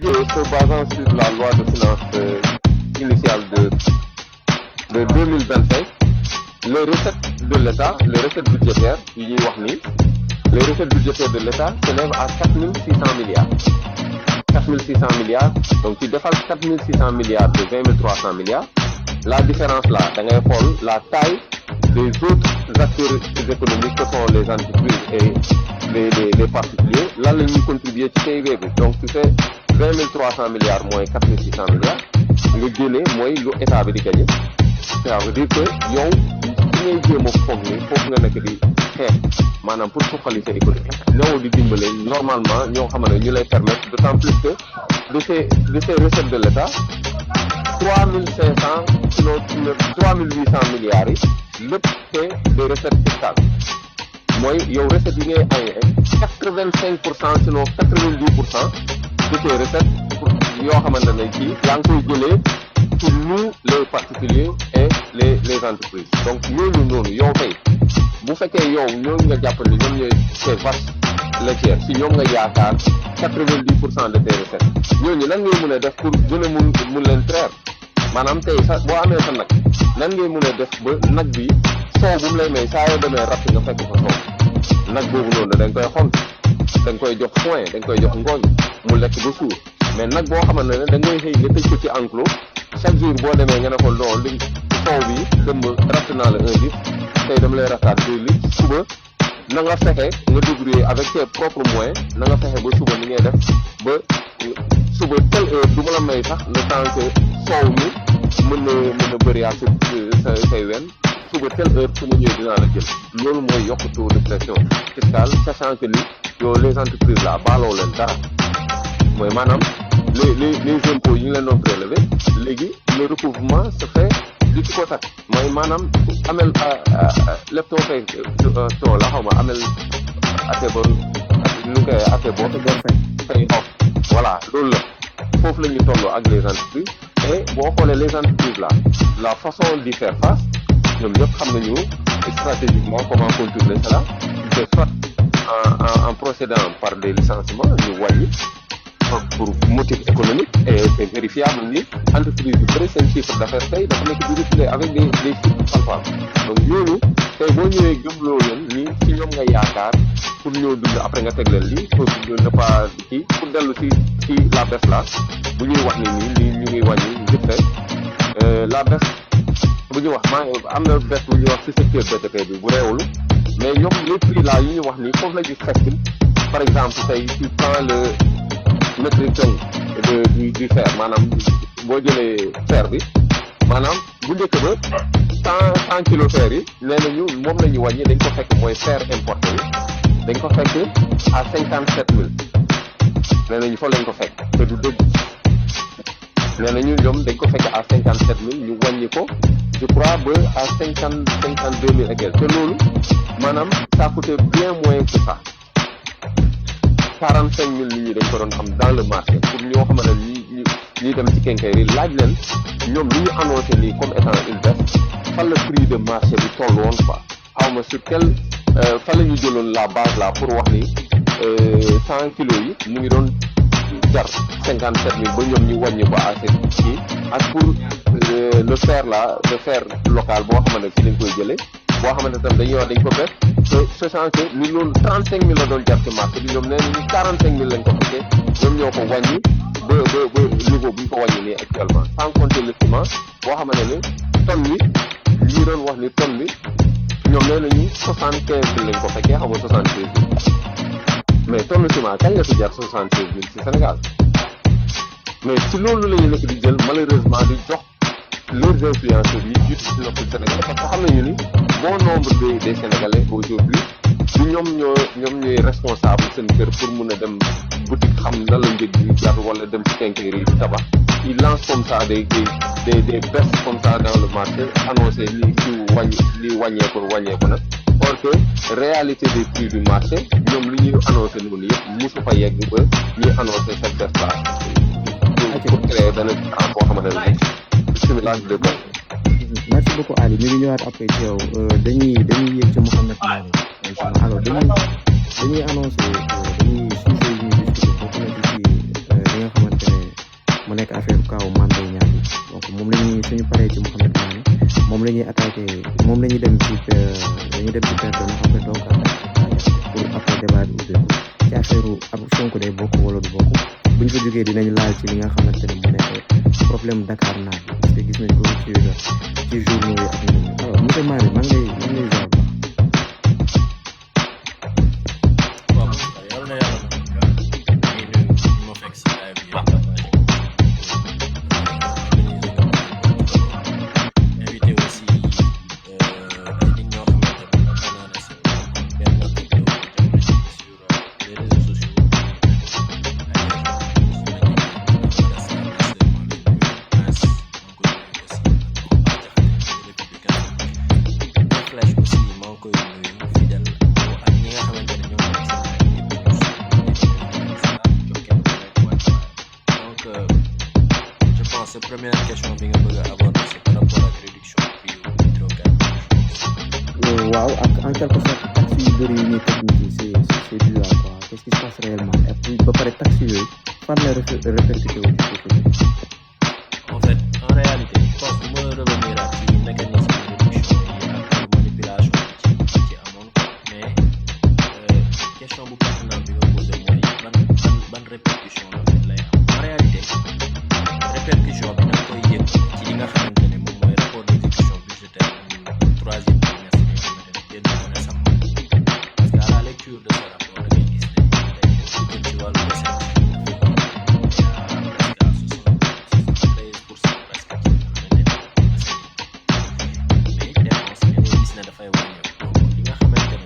Se basant sur la loi de finances initiale de 2025, les recettes de l'État, les recettes budgétaires, les recettes budgétaires de l'État s'élèvent à 4600 milliards. 4600 milliards, donc tu défales 4600 milliards de 20 300 milliards. La différence là, la taille des autres acteurs économiques que sont les entreprises et les particuliers. Là, nous contribuons à PIB. Donc, tu fais 20 300 milliards moins 4600 milliards. Le Guinée, moins l'État veut gagner. Ça veut dire que yow ci ngay jéem a foog ni foofu nga nekk di xeex maanaam pour suqaliser économie ñoo di dimbale normalement ñoo xam ne ñu lay permettre d'autant plus que de ces recettes de l'État 3500 sinon 3800 milliards yi lépp c'est des recettes fiscales mooy yow recettes yi ngay ay 85% sinon 90% de ces recettes yoo xamante ne ci yaa ngi koy jëlee pour nous les particuliers et les entreprises. Donc nous yow tey bu fekkee yow ñoo nga jàpp ni ñoom ñooy ces vaches laitières si ñoom nga yaakaar 90% de tes recettes ñooñu nan ngay mën a def pour gën a mun leen traire maanaam tey sax boo amee sa nag nan ngay mën a def ba nag bi soow bu mu lay may saa yoo demee ratt nga fekk fa soow nag boobu noonu da nga koy xont da nga koy jox foin da nga koy jox ngooñ mu lekk ba suur mais nag boo xamante ne da ngay xëy nga tëj ko ci enclos chaque jour boo demee nga ne ko non li soow bi dëmb ratt naa la 1 litre tey dama lay rattaat 2 litres suba na nga fexe nga débrouiller avec tes propres moyens na nga fexe ba suba ni ngay def ba suba telle heure du ma la may sax le temps que soow mi mën a bëri ak say wen suba telle heure su ma ñëwee dinaa la jël loolu mooy yokk taux de pression fiscale sachant que ni yow les entreprises là baaloo leen dara mooy maanaam les impôts yi ñu leen doon prélever léegi le recouvrement se fait du ci ko tax mooy maanaam amel leptoo fay too la xaw ma amel ate bon nu koy ate boo fay voilà loolu la foofu la ñu tolloo ak les entreprises et boo xoolee les entreprises là la façon d'y faire face ñoom ñëpp xam nañu stratégiquement comment contourner cela c'est soit en procédant par des licenciements ñu wàññi pour motif économique et c'est vérifiable ni entreprise yu bëri seen chiffre d'affaires tey dafa nekk di reculer avec des chiffres palpables donc ñooñu tey boo ñëwee gëmloo leen ni ci ñoom nga yaakaar pour ñoo dund après nga teg leen lii pour ne pas kii pour dellu ci la baisse là bu ñuy wax ni nii ñu ngi wàññi vite fait la baisse bu ñuy wax am na baisse bu ñuy wax ci secteur BTP bi bu réewul mais ñoom les prix là yi ñu wax ni foofu la ñu fekk par exemple tey tu prends le métrique tonne du fer maanaam boo jëlee fer bi maanaam bu njëkk ba 100 kilos fer yi nee nañu moom la ñu wàññi dañ ko fekk mooy fer importé bi dañ ko fekk à 57000 nee nañu fa lañ ko fekk te du dëgg nee nañu ñoom dañ ko fekk à 57000 ñu wàññi ko je crois ba à 52 000 et quelques te loolu maanaam ça coûtait bien moins que ça 45 000 nit ñi dañ ko doon xam dans le marché pour ñoo xamante ne ñi dem ci quincaillerie laaj leen ñoom li ñu annoncé nii comme étant une baisse fan la prix de marché bi toll woon quoi xaw ma sur quel fan la ñu jëloon la base là pour wax ni 100 kilos yi mu ngi doon jar 57 000 ba ñoom ñu wàññi ko à cette kii ak pour le fer là le fer local boo xamante ne ci lañ koy jëlee boo xamante tam dañuy wax dañ ko bett te sachant que ni loolu 35 000 la doon jar ci marché bi ñoom nee nañu 45 000 lañ ko fekkee ñoom ñoo ko wàññi ba niveau bu ñu ko wàññi nii actuellement sans compter le ciment boo xamante ne tonne bi ñi doon wax ni tonne bi ñoom nee nañu 75 000 lañ ko fekkee xam nga 76 000 mais tonne ciment kañ la fi jar 76 000 ci Sénégal mais ci loolu la ñu nekk di jël malheureusement di jox leurs influenceurs yi jiitu ci noppal Sénégal parce que xam nañu ni bon nombre des Sénégalais aujourd'hui du ñoom ñooy responsable seen kër pour mun a dem boutique xam nan la njëg bi jar wala dem ci quincaillerie di tabax ils lancent comme ça des baisses comme ça dans le marché annoncé li wàññeeku nag or que réalité des prix du marché ñoom li ñuy annoncé noonu yëpp mosu fa yegg ba ñuy annoncé cette baisse là pour créer benn temps boo xamante ne simulage de baisse. Merci beaucoup Ali ñu ngi ñëwaat après ci yow dañuy yéeg ci Mouhamed Mané alors dañuy annoncé dañuy sujet yi ñuy discuter bokk na ci li nga xamante ne nekk affaire kaw Mame Mbaye Niang bi donc moom la ñuy suñu paree ci Mouhamed Mané moom la ñuy attaqué moom la ñuy dem ci dañuy dem ci perte na après donc pour après débat bi ubbeeku ci affaire ab Sonko day bokk wala du bokk bu ñu fa jógee dinañ laal ci li nga xamante ne mu nekk problème Dakar naa bi parce que gis nañ ko ci journaux yi ak ñeneen alors monsieur Mané maa ngi lay ziar bu baax. waaw yàlla na yàlla na ñu ma fekk si live bi yëpp invité aussi ay nit ñoo xamante ne xam naa ne c'est benn jamono ji sur les réseaux sociaux première question bi nga bëgg a aborder c'est par rapport ak réduction prix hydrocarbures. waaw ak en quelque sorte taxes yu bëri yi ñuy teg nit yi c'est dû à quoi qu'est-ce qui se passe réellement et puis ba pare taxes yooyu fan la répercuté wu ci suuf. En fait en réalité je pense que mën a revenir ak ci mécanisme de réduction yi ak manipulation bi ci amoon quoi mais question bu pertinente bi nga posé mooy ban répercussion la fait lay am en réalité répercussion bi da koy yëg ci li nga xamante ne moom mooy rapport d'exécution budgétaire bu troisième trimestre bi nga xamante ne génn na récemment parce que à la lecture de ce rapport da ngay gis ne tey lu jëm ci wàllu recette dafay wàññeeku donc li nga xamante ne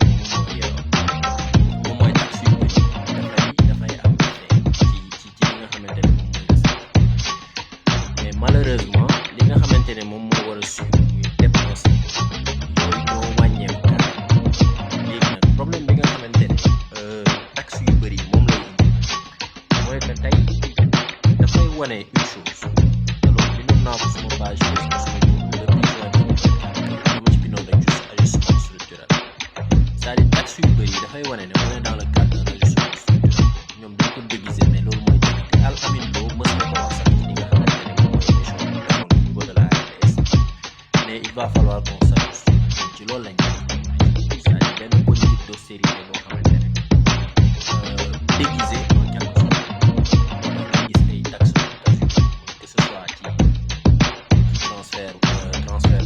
moom mooy taxe yu bëri dafay am effet ci li nga xamante ne moom mooy recette mais malheureusement li nga xamante ne moom moo war a suivre muy dépense yooyu ñoo wàññeeku carrément léegi nag problème bi nga xamante ne taxe yu bëri moom lay indi mooy que tey dafay wane une chose te loolu bindoon naa ko suma page Facebook suma depuis juin 2024 dama ci bindoon rek juste ajustement structurel c'est-à-dire taxe yu bëri dafay wane ne on est dans le cadre d'un ajustement structurel ñoom dañ ko déguiser mais loolu mooy dëgg te Al Amin Lo mës na ko wax sax ci li nga xamante ne moom mooy émission bi defoon au niveau de la RTS mais il va falloir qu'on s'ajuste ci loolu lañ c'est-à-dire benn politique d'austérité boo xamante ne déguisé en quelque sorte moo tax nga gis ay taxes que ce soit ci transfert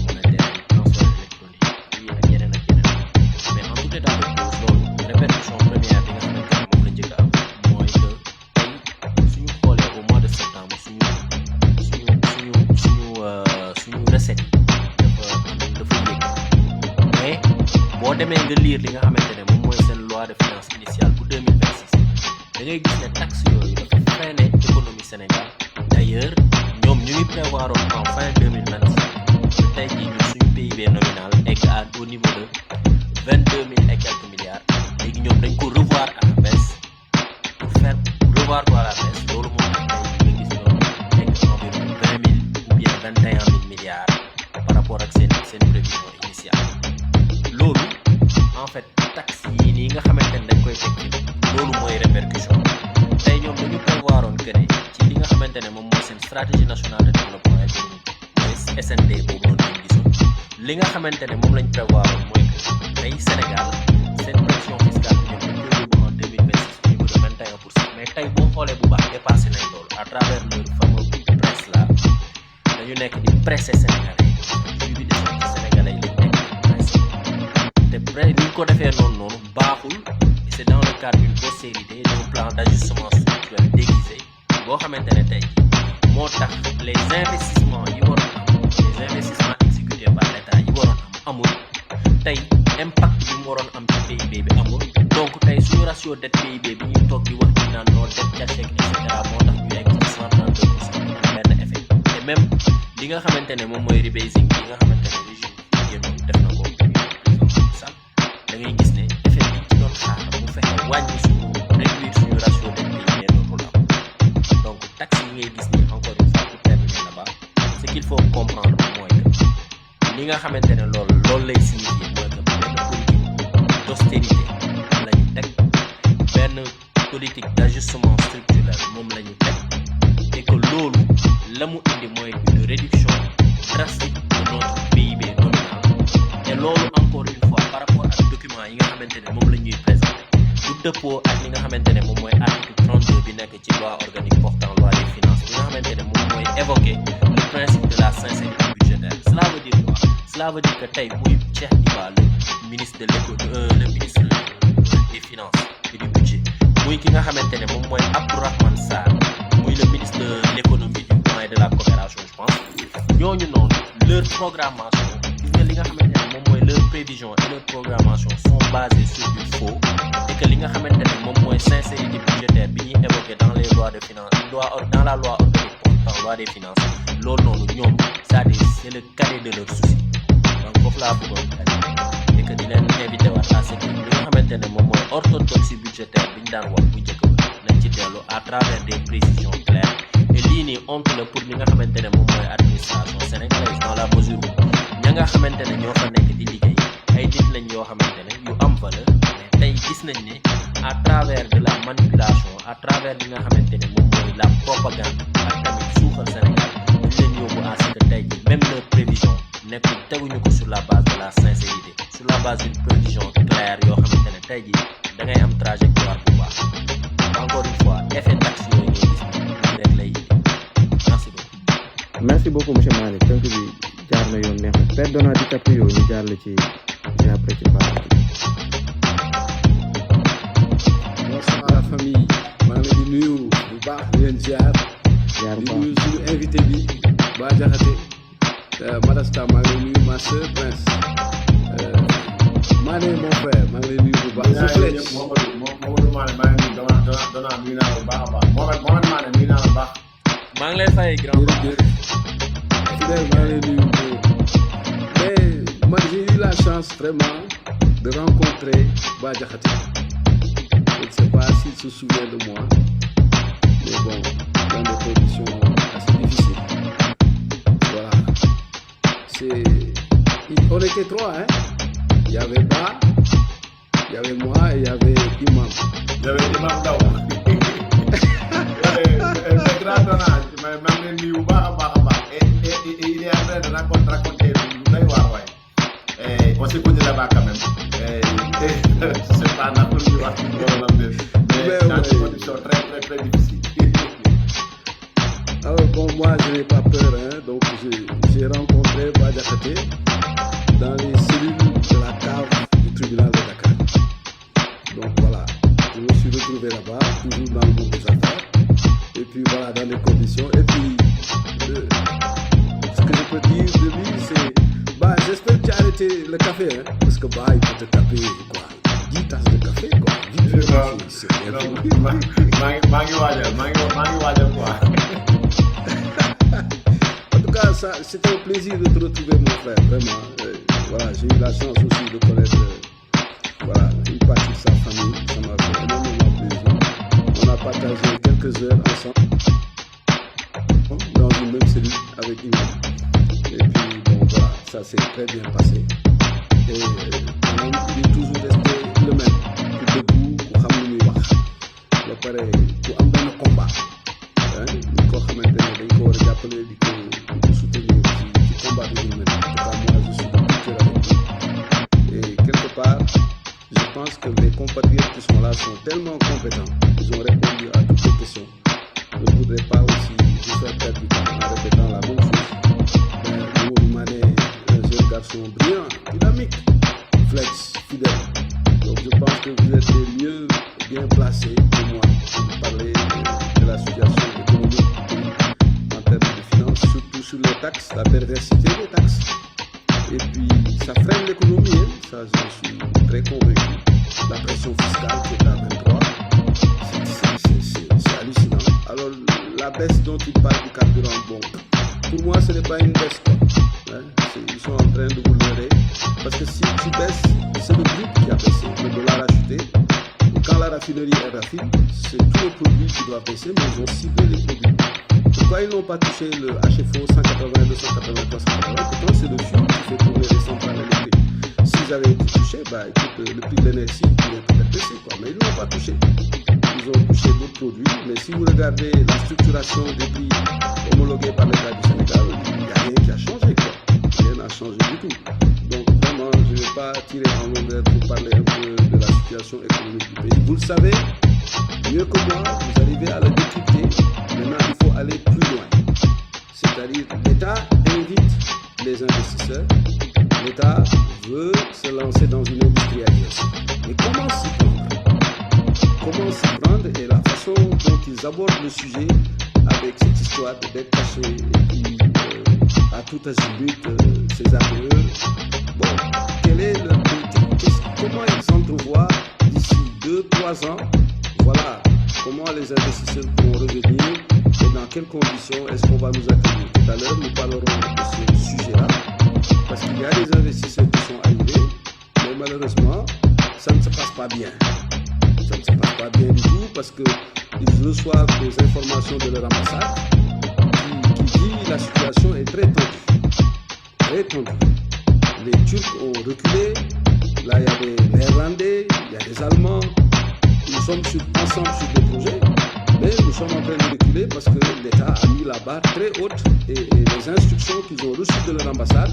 monétaire transfert électronique yi ak yeneen mais en tout état de cause loolu répercussion première bi nga xamante ne moom la njëkk a am mooy que tey suñu xoolee au mois de septembre suñu recette yi dafa yéeg mais boo demee nga lire li nga xamante ne moom mooy seen loi de finances initiale pour 2026 da ngay gis ne taxe yooyu dafa freiner économie Sénégal d'ailleurs ñoom ñu ngi prévoir en fin 2025 que tey jii ñun suñu PIB nominal egg au niveau de 22 000 et quelques milliards léegi ñoom dañ ko revoir à la baisse pour faire revoir ko à la baisse loolu moo tax tey jii nga gis ñoom egg environ 20 000 ou bien 21 000 milliards par rapport ak seen prévision initiale loolu en fait taxe yii nii nga xamante ne dañ koy teg ci loolu mooy répercussion tey ñoom dañu prévoiroon que ne ci li nga xamante ne moom mooy seen stratégie nationale de développement économique mooy SND boobu noonu lañ gisoon li nga xamante ne moom lañ prévoiroon mooy que tey Sénégal seen pression fiscale bi ñoom dañ koy yóbbu en 2026 au niveau de 21% mais tey boo xoolee bu baax dépassé nañ loolu à travers leur fameux presse là dañu nekk di presser sénégalais yi bi de sorti sénégalais yi lañ nekk di presser te ni ñu ko defee noonu baaxul c'est dans le cadre d'une postérité d'un plan d'ajustement structurel déguisé boo xamante ne tey moo tax les investissements yi waroon am les investissements exécutés par l'État yi waroon amul tey impact bi mu waroon am ci PIB bi amul donc tey suñu ratio dette PIB bi ñuy toog di wax ñu naan non dette cachée et cetera moo tax ñu egg ci 132% am benn effet et même li nga xamante ne moom mooy rebasing bi nga xamante ne régime bi génnoon def na ko président Macky Sall da ngay gis ne effet bi ci doon xaar mu fexe wàññi suñu réduire suñu ratio dette PIB dootul am donc taxe yi ngay gis ni encore une fois pour terminer là-bas ce qu'il faut comprendre mooy que li nga xamante ne loolu lay signifier mooy que benn politique d'austérité la ñu teg benn politique d'ajustement structurel moom la ñu teg et que loolu la mu indi mooy une réduction drastique de notre PIB nominal et loolu encore une fois par rapport ak document yi nga xamante ne moom la ñuy présenté du dëppoo ak li nga xamante ne moom mooy article 32 bi nekk ci loi organique portant loi des finances bi nga xamante ne moom mooy évoquer le principe de la sincérité budgétaire. Cela veut dire quoi? Cela veut dire que tey muy Cheikh Diba le ministre de le ministre des finances et du budget muy ki nga xamante ne moom mooy Abdourahmane Sarr muy le ministre de l'économie du plan et de la coopération je pense ñooñu noonu leur programmation gis nga li nga xamante ne moom mooy leur prévision et leur programmation sont basées sur du faux et que li nga xamante ne moom mooy sincérité budgétaire bi ñuy évoqué dans les lois de finances dans la loi organique portant loi des finances loolu noonu ñoom c'est le cadet de leur souci donc foofu laa bëggoon et que di leen invité waat à ce que li nga xamante ne moom mooy orthodoxie budgétaire bi ñu daan wax bu njëkk ba nañ ci dellu à travers des précisions claires et lii nii honte la pour li nga xamante ne moom mooy administration sénégalaise dans la mesure où ña nga xamante ne ñoo fa nekk di liggéey ay nit lañ yoo xamante ne yu am valeur mais tey gis nañ ne à travers de la manipulation à travers li nga xamante ne moom mooy la propagande ak tamit suuxal Sénégal dañ leen yóbbu à ce que tey ji même leur prévision nekk teguñu ko sur la base de la sincérité sur la base d'une prévision claire yoo xamante ne tey ji da ngay am trajectoire bu baax encore une fois effet taxe yooyu ngay gis nii rek lay indi merci beaucoup monsieur Malick tënk bi jaar na yoon neex na Père Donald DiCaprio ñu jaar la ci après ci baax bonsoir la famille maa ngi leen di nuyu bu baax di leen ziar di nuyu suñu invité bi Bah Diakhaté Madasta maa ngi lay nuyu ma sœur Prince Mané mon frère maa ngi lay nuyu bu baax Mamadou Mané maa ngi nuyu Donald nuyu naa la bu baax a baax Mohamed Mané nuyu naa la bu baax maa ngi lay fay grand Fidèle maa ngi lay nuyu mais moi j'ai eu la chance vraiment de rencontrer Bah Diakhaté. Je ne sais pas s'il se souvient de moi, mais bon, dans des conditions assez difficiles. Voilà. On était trois, hein. Il y avait Bah, il y avait moi et il y avait Imam. Il y avait Imam Daw. Le grand Donald, maa ngi leen nuyu bu baax a baax a baax. Et il est en train de raconter lu doy waar waay. On s'est connu là-bas quand même. C'est pas n'importe qui wax ci loolu mais dans des conditions très très très difficiles. Alors bon, moi je n'ai pas peur, hein, donc j'ai rencontré Bah Diakhaté dans les cellules de la cave du tribunal de Dakar. Donc voilà, je me suis retrouvé là-bas, toujours dans le monde des affaires, et puis voilà, dans des conditions, et puis ce que je peux dire de lui, c'est Bah, j'espère que tu as arrêté le café, hein, parce que Bah, il peut te taper, quoi, 10 tasses de café, quoi, vite, maa ngi waajal quoi. En tout cas, ça, c'était un plaisir de te retrouver, mon frère, vraiment. Voilà, j'ai eu la chance aussi de connaître voilà, une partie de sa famille, ça m'a fait énormément plaisir. On a partagé quelques heures ensemble, dans une même cellule avec Imam. Et puis, bon, voilà, ça s'est très bien passé. Et il est toujours resté le même, pour debout, pour xam lu muy wax. Ba pare pour am benn combat. Ni ko xamante ne dañ ko war a jàppale di ko soutenir ci combat bi ñu mel. En tout cas, moi, je suis de tout cœur avec lui. Et quelque part, je pense que les compatriotes qui sont là sont tellement compétents. Ils ont répondu à toutes les questions. Je ne voudrais pas aussi vous faire perdre du temps en répétant la même chose. Mamadou Mané, un jeune garçon brillant, dynamique, flex, fidèle. Donc je pense que vous êtes les mieux bien placés que moi pour parler de la situation économique du pays en termes de finances, surtout sur les taxes, la perversité des taxes. Et puis ça freine l'économie, hein. Ça je suis très convaincu. La pression fiscale qui est à 23, c'est hallucinant. Alors la baisse dont il parle du carburant, bon, pour moi ce n'est pas une baisse quoi. Ils sont en train de vous leurrer parce que si tu baisses, c'est le brut qui a baissé, le dollar a chuté. Et quand la raffinerie est raffine, c'est tous les produits qui doivent baisser, mais ils ont ciblé les produits. Pourquoi ils n'ont pas touché le HFO 180, 280, 380? Pourtant c'est le fuel qui fait tourner les centrales électriques. S'ils avaient été touchés, bah écoute, le prix de l'énergie pourrait peut-être baisser quoi, mais ils n'ont pas touché. Ils ont touché d'autres produits, mais si vous regardez la structuration des prix homologué par l'État du Sénégal, il n'y a rien qui a changé, quoi. Rien n'a changé du tout. Donc vraiment, je ne vais pas tirer en longueur pour parler un peu de la situation économique du pays. Vous le savez mieux que moi, vous arrivez à le décrypter. Maintenant, il faut aller plus loin. C'est-à-dire, l'État invite les investisseurs. L'État veut se lancer dans une industrialisation. Mais comment s'y prendre? Comment s'y prendre et la façon dont ils abordent le sujet avec cette histoire de dette cachée et puis à tout azimut, ces APE. Bon, quelle est leur politique? Comment ils s'entrevoient d'ici 2-3 ans? Voilà, comment les investisseurs vont revenir et dans quelles conditions est-ce qu'on va nous accueillir? Tout à l'heure, nous parlerons de ce sujet-là, parce qu'il y a des investisseurs qui sont arrivés, mais malheureusement, ça ne se passe pas bien. Ça ne se passe pas bien du tout parce qu'ils reçoivent des informations de leur ambassade qui dit la situation est très tendue. Très tendue. Les Turcs ont reculé, là il y a des Néerlandais, il y a des Allemands. Nous sommes ensemble sur des projets, mais nous sommes en train de reculer parce que l'État a mis la barre très haute et les instructions qu'ils ont reçues de leur ambassade,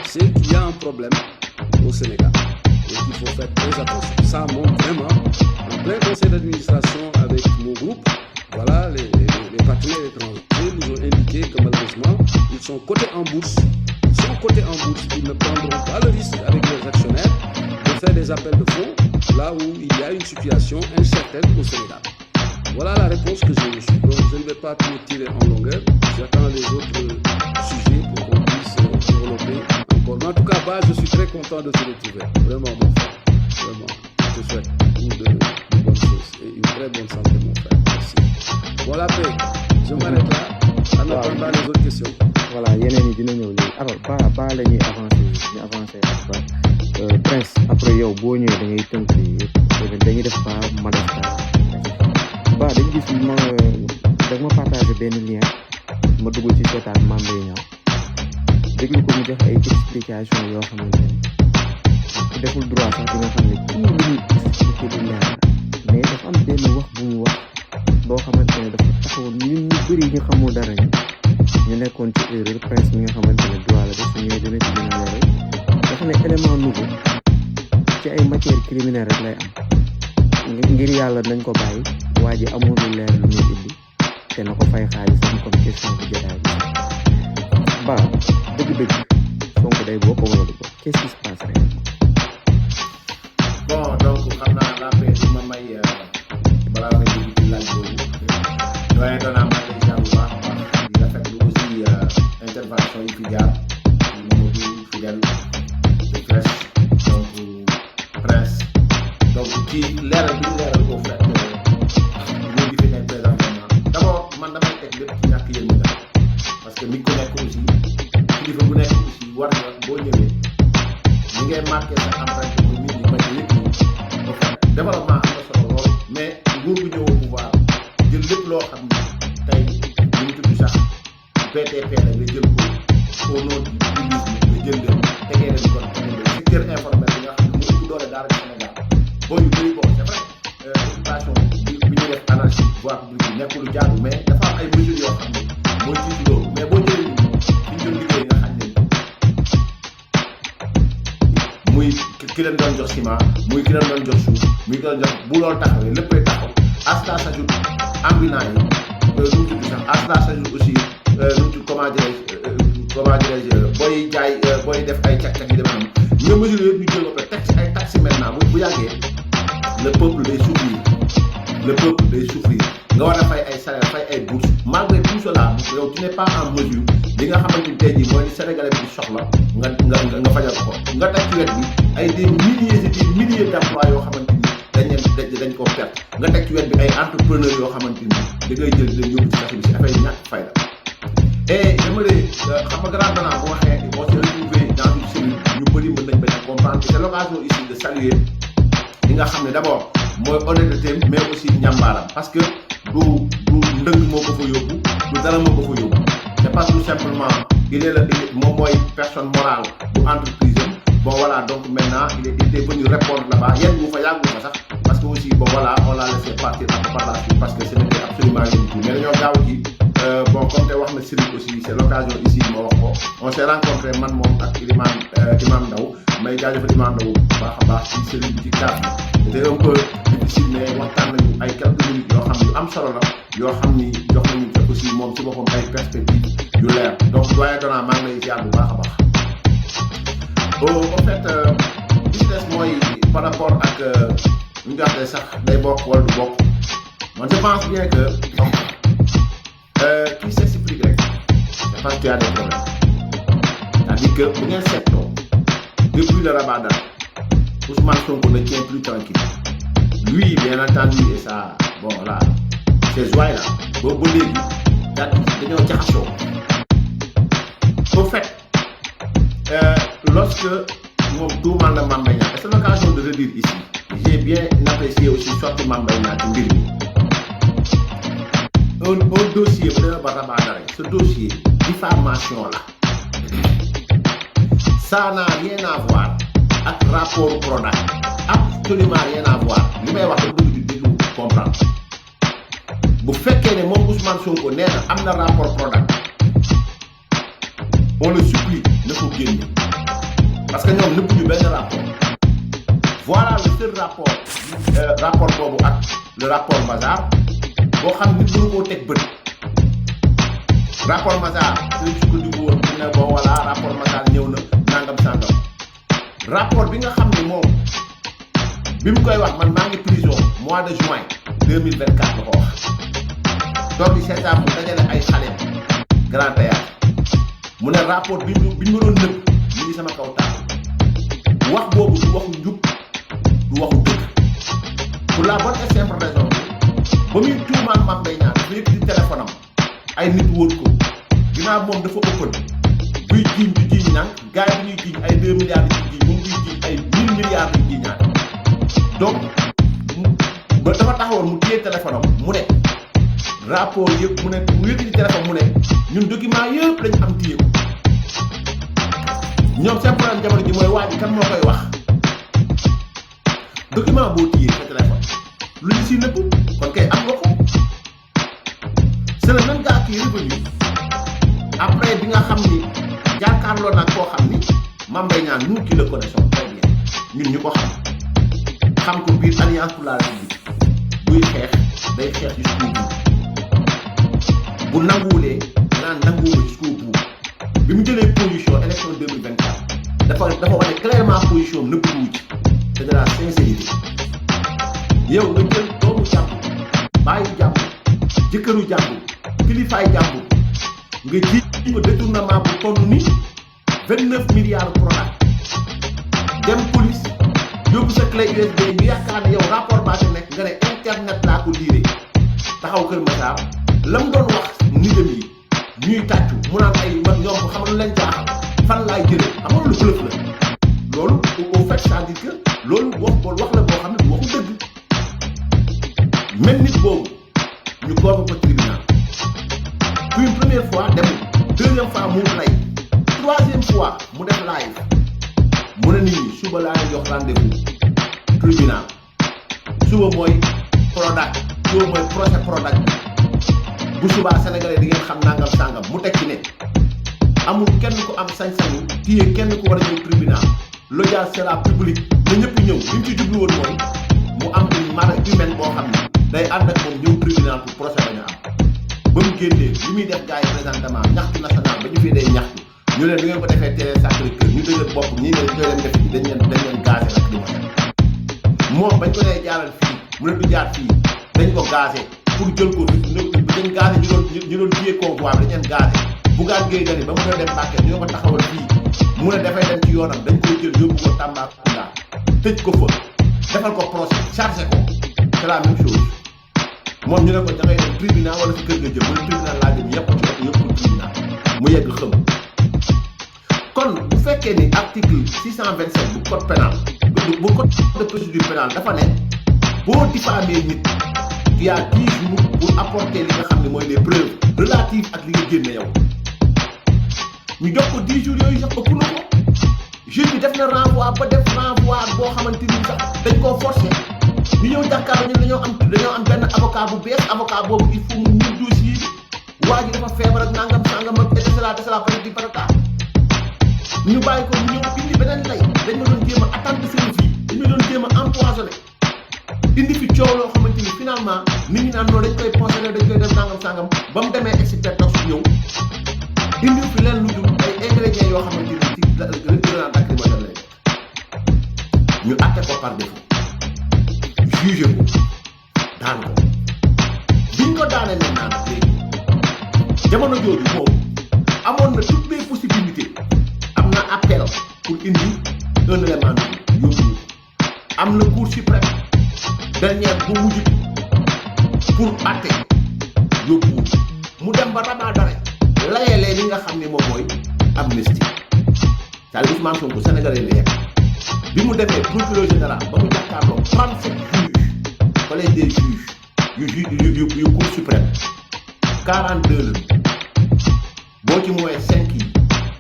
c'est qu'il y a un problème au Sénégal. Et qu'il faut faire très attention. Ça montre vraiment, en plein conseil d'administration avec mon groupe, voilà, les partenaires étrangers nous ont indiqué que malheureusement, ils sont cotés en bourse. Ils sont cotés en bourse. Ils ne prendront pas le risque avec leurs actionnaires de faire des appels de fonds là où il y a une situation incertaine au Sénégal. Voilà la réponse que j'ai reçue. Donc je ne vais pas tout tirer en longueur. J'attends les autres sujets pour qu'on puisse développer encore. Mais en tout cas, je suis très content de te retrouver. Vraiment, mon frère. Vraiment. Je te souhaite beaucoup de bonnes choses et une très bonne santé, mon frère. Merci. Bon, la paix. Je m'arrête là. En attendant les autres questions. Voilà, yeneen yi dina ñëw léegi alors ba la ñuy avancer ak ba Prince après yow boo ñëwee da ngay tënk yëpp dañuy def ba ma def ba dañu gis da ma partagé benn lien ma dugg ci seetaan Mame Mbaye Niang déglu ko mu joxe ay explication yoo xamante ne ku deful droit sax di nga xam ne kii li muy expliqué du leer mais dafa am benn wax bu mu wax boo xamante ne dafa taxawoon ñun ñu bëri ñu xamul dara ñu nekkoon ci erreur Prince mi nga xamante ne droit la def ñëwee dina ci gën a leeral dafa ne élément nouveau ci ay matière criminelle rek lay am ngir yàlla nañ ko bàyyi waa ji amul lu leer lu muy indi te na ko fay xaalisam comme question bu jotaay bi ba dëgg-dëgg Sonko day bokk wala du bokk qu'est-ce qui se passe réellement? Bon, donc xam naa la paix bi ma may balaa may dugg ci laaj boobu doyen doonaa maa ngi lay jaar bu baax a baax di rafetlu aussi intervention yi fi jaar di Mamadou Fidèle de presse donc Prince donc ci leeral bi ñu leeral au fait ñu ngi fi nekk présentement d'abord man damay teg lépp ci ñàkk yéen ñi parce que nit ku nekk aussi kilifa bu nekk aussi war nga boo ñëwee ñi ngay marqué sa empreinte pour nit ñi bañ a yëg ni au fait développement am na solo lool mais nguur bu ñëw au pouvoir jël lépp loo xam ni tey ñu ngi tudd sax BTP la nga jël ko au nom du public nga jël leen tegee leen kon secteur informel bi nga xam ne mu ëpp doole daara ci Sénégal boo yu bëri bon c'est vrai occupation bi ñu def anarchie voie publique bi nekkul lu jaadu mais dafa am ay mesures yoo xam ne mooy jiitu loolu mais boo jëlee nit ñi fi ñu doon liggéey nga xam ne muy ki leen doon jox ciment muy ki leen doon jox suuf muy ki leen jox bu loolu taxawee léppay taxaw à cela s'ajoute ambulant yi nu mu tudd sax à cela s'ajoute aussi nu mu tudd comment dirais-je booy jaay booy def ay càq-càq yi demee noonu ñoom mesures yëpp ñu jël ba teg ci ay taxes maintenant bu yàggee le peuple day souffrir nga war a fay ay salaire fay ay bourses malgré tout cela yow tu n'es pas en mesure li nga xamante ni tey jii mooy li Sénégalais bi soxla nga fajal ko nga teg ci wet bi ay des milliers d'emplois yoo xamante ni dañ koo perte nga teg ci wet bi ay entrepreneurs yoo xamante ni da ngay jël di leen yóbbu ci kaso bi si affaire yi ñàkk fayda et j'aimerais xam nga grand dana bu waxee on s'est retrouvé dans une cellule ñu bëri mën nañ bañ a comprendre c'est l'occasion ici de saluer li nga xam ne d'abord mooy honnêteté mais aussi ñambaaram parce que du ndëng moo ko fa yóbbu du dara moo ko fa yóbbu c'est pas tout simplement il est moom mooy personne morale bu entreprise bon voilà donc maintenant il était venu répondre là-bas yeggu fa yàggu fa sax parce que aussi bon voilà on l'a laissé partir par la suite parce que ce n'était absolument rien du tout mais dañoo gaaw ci bon comme te wax na Serigne aussi c'est l'occasion ici ma wax ko on s'est rencontré man moom ak Imam Ndaw may jaajëfal Imam Ndaw baax a baax ci Serigne bi ci cadre c'était un peu difficile mais waxtaan nañu ay quelques minutes yoo xam ne yu am solo la yoo xam ni jox nañu te aussi moom ci boppam ay perspectives yu leer donc doyen Dona maa ngi lay ziar bu baax a baax. En fait li ci des mooy par rapport ak ñu nga xam ne sax day bokk wala du bokk man je pense bien que qui s'explique rek c'est parce qu'il y a des problèmes c'est-à-dire que bu ngeen seetloo depuis le Ramadan Ousmane Sonko ne tient plus tranquille lui bien entendu et ça bon là ces joies là boobu ba léegi dañoo jaxasoo au fait lorsque moom tuumaal na Mame Mbaye Niang et c'est l'occasion de le dire ici j'ai bien apprécié aussi sorti Mame Mbaye Niang ci mbir mi un dossier bu demee ba Ramadan rek ce dossier diffamation là ça n'a rien à voir ak rapport Prodac absolument rien à voir li may wax rek bëgg di déglu comprendre bu fekkee ne moom Ousmane Sonko nee na am na rapport Prodac on le supplie na ko génne parce que ñoom nëbbuñu benn rapport voilà le seul rapport boobu ak le rapport Mazars boo xam nit mënu koo teg bët rapport Mazars lañ sukkandiku woon ne bon voilà rapport Mazars ñëw na nangam sangam rapport bi nga xam ne moom bi mu koy wax man maa ngi prison mois de juin 2024 la ko wax toog di seetaan mu dajale ay xaleem Grand Théâtre mu ne rapport bi ñu ma doon nëbb ñu ngi sama kaw taal wax boobu du waxu njub du waxu dëgg pour la bonne et simple raison ba muy tuumaan Mame Mbaye Niang dafa yëg di téléphone am ay nit wóor ko ginnaaw moom dafa ëppan buy jiiñ du jiiñ nang gars yi ñuy jiiñ ay 2 milliards di jiiñ moom buy jiiñ ay 1000 milliards di jiiñaat donc ba dafa taxawoon mu téye téléphone am mu ne rapport yëpp mu ne mu yëg di téléphone mu ne ñun document yëpp lañ am téye ko ñoom seen problème jamono ji mooy waa ji kan moo koy wax document boo téye sa téléphone lu ñu si nëpp kon kay am nga ko c'est le même gars qui est revenu après bi nga xam ni jàkkaarloo nag koo xam ni Mame Mbaye Niang nous qui le connaissons très bien ñun ñu ko xam ko biir alliance pour la République buy xeex day xeex jusqu'au bout bu nanguwulee naan nanguwuma jusqu'au bout bi mu jëlee position élection 2024 dafa wane clairement position nëbbuwu ci c'est de la sincérité yow nga jël doomu jàmbur bàyyi jàmbur jëkkëru jàmbur kilifaay jàmbur nga jiiñ ko détournement bu toll ni 29 milliards Prodac dem police yóbbu sa clé USB ñu yaakaar ne yow rapport baa ci nekk nga ne internet laa ko liiree taxaw Kër Massar la mu doon wax nigam yi ñuy tàccu mu naan ay man ñoom xam lu leen jaaxal fan laay jëlee xam nga lu bluff la loolu au fait c'est-à-dire que loolu wax la boo xam ne du waxu dëgg même nit boobu ñu convoqué ko tribunal puis une première fois demul deuxième fois mu lay troisième fois mu def live mu ne nit ñi suba laa leen jox rendez-vous tribunal suba mooy Prodac suba mooy procès Prodac bu subaa sénégalais di ngeen xam nangam sangam mu teg ci ne amul kenn ku am sañ-sañu téye kenn ku war a ñëw tribunal l'audience sera publique na ñëpp ñëw li ñu ci jublu woon mooy mu am une marque humaine boo xam ne day ànd ak moom ñëw tribunal pour procès bañ a am ba mu génnee li muy def gars yi présentement ñaxtu national ba ñu fii day ñaxtu ñu leen du ngeen ko defee terrain Sacré-Cœur ñu dëgër bopp ñii ne dañ koy dem def dañ leen gazé rek li ma moom bañ ko dee jaaral fii mu ne du jaar fii dañ ko gazé pour jël ko dañ gazé ñu doon téye convoi bi dañ leen gazé Bougane Gueye Dany ba mu doon dem Mbacké ñoo ko taxawal fii mu ne dafay dem ci yoonam dañ koy jël yóbbu ko Tambacounda tëj ko fa defal ko procès chargé ko c'est la même chose moom ñu ne ko da ngay dem tribunal wala si kër nga jëm mu ne tribunal laa jëm yëpp ci oto yëpp ko tribunal mu yegg xëm kon bu fekkee ni article 627 bu code pénal bu code de procédure pénale dafa ne boo diffamé nit tu as 10 jours pour apporter li nga xam ne mooy les preuves relatives ak li nga génne yow ñu jox ko 10 jours yooyu sax ëpp na ko juge bi def na renvoi ba def renvoi boo xamante ni sax dañ koo forcé ñu ñëw jàkkaarloo ñu dañoo am benn avocat bu bees avocat boobu il faut mu ñëw dossier bi waa ji dafa feebar ak nangam sangam ak et cetera peut-être di parata ñu bàyyi ko ñu ñëw indi beneen lay dañ ma doon jéem a attendre seen vie dañ ma doon jéem a empoisonné indi fi coow loo xamante ni finalement nit ñi naan noonu dañ koy poisonné dañ koy def nangam sangam ba mu demee expertos ñëw indi fi leen lu dul ay ingrédients yoo xamante ni ci grenade lacrymogène lay ñu atte ko par défaut jugé ko daan ko biñ ko daanee maintenant nag léegi jamono jooju moom amoon na toutes les possibilités am na appel pour indi un élément nouveau yóbbu am na cour suprême dernière bu mujj pour atte yóbbu mu dem ba rabat d'arrêt layelee li nga xam ne moom mooy amnistie c'est-à-dire Ousmane Sonko Sénégalais la yegg bi mu demee procureur général ba mu jàkkaarloo 37 juges collège des juges yu cour suprême 42 la boo ci mooy 5 yi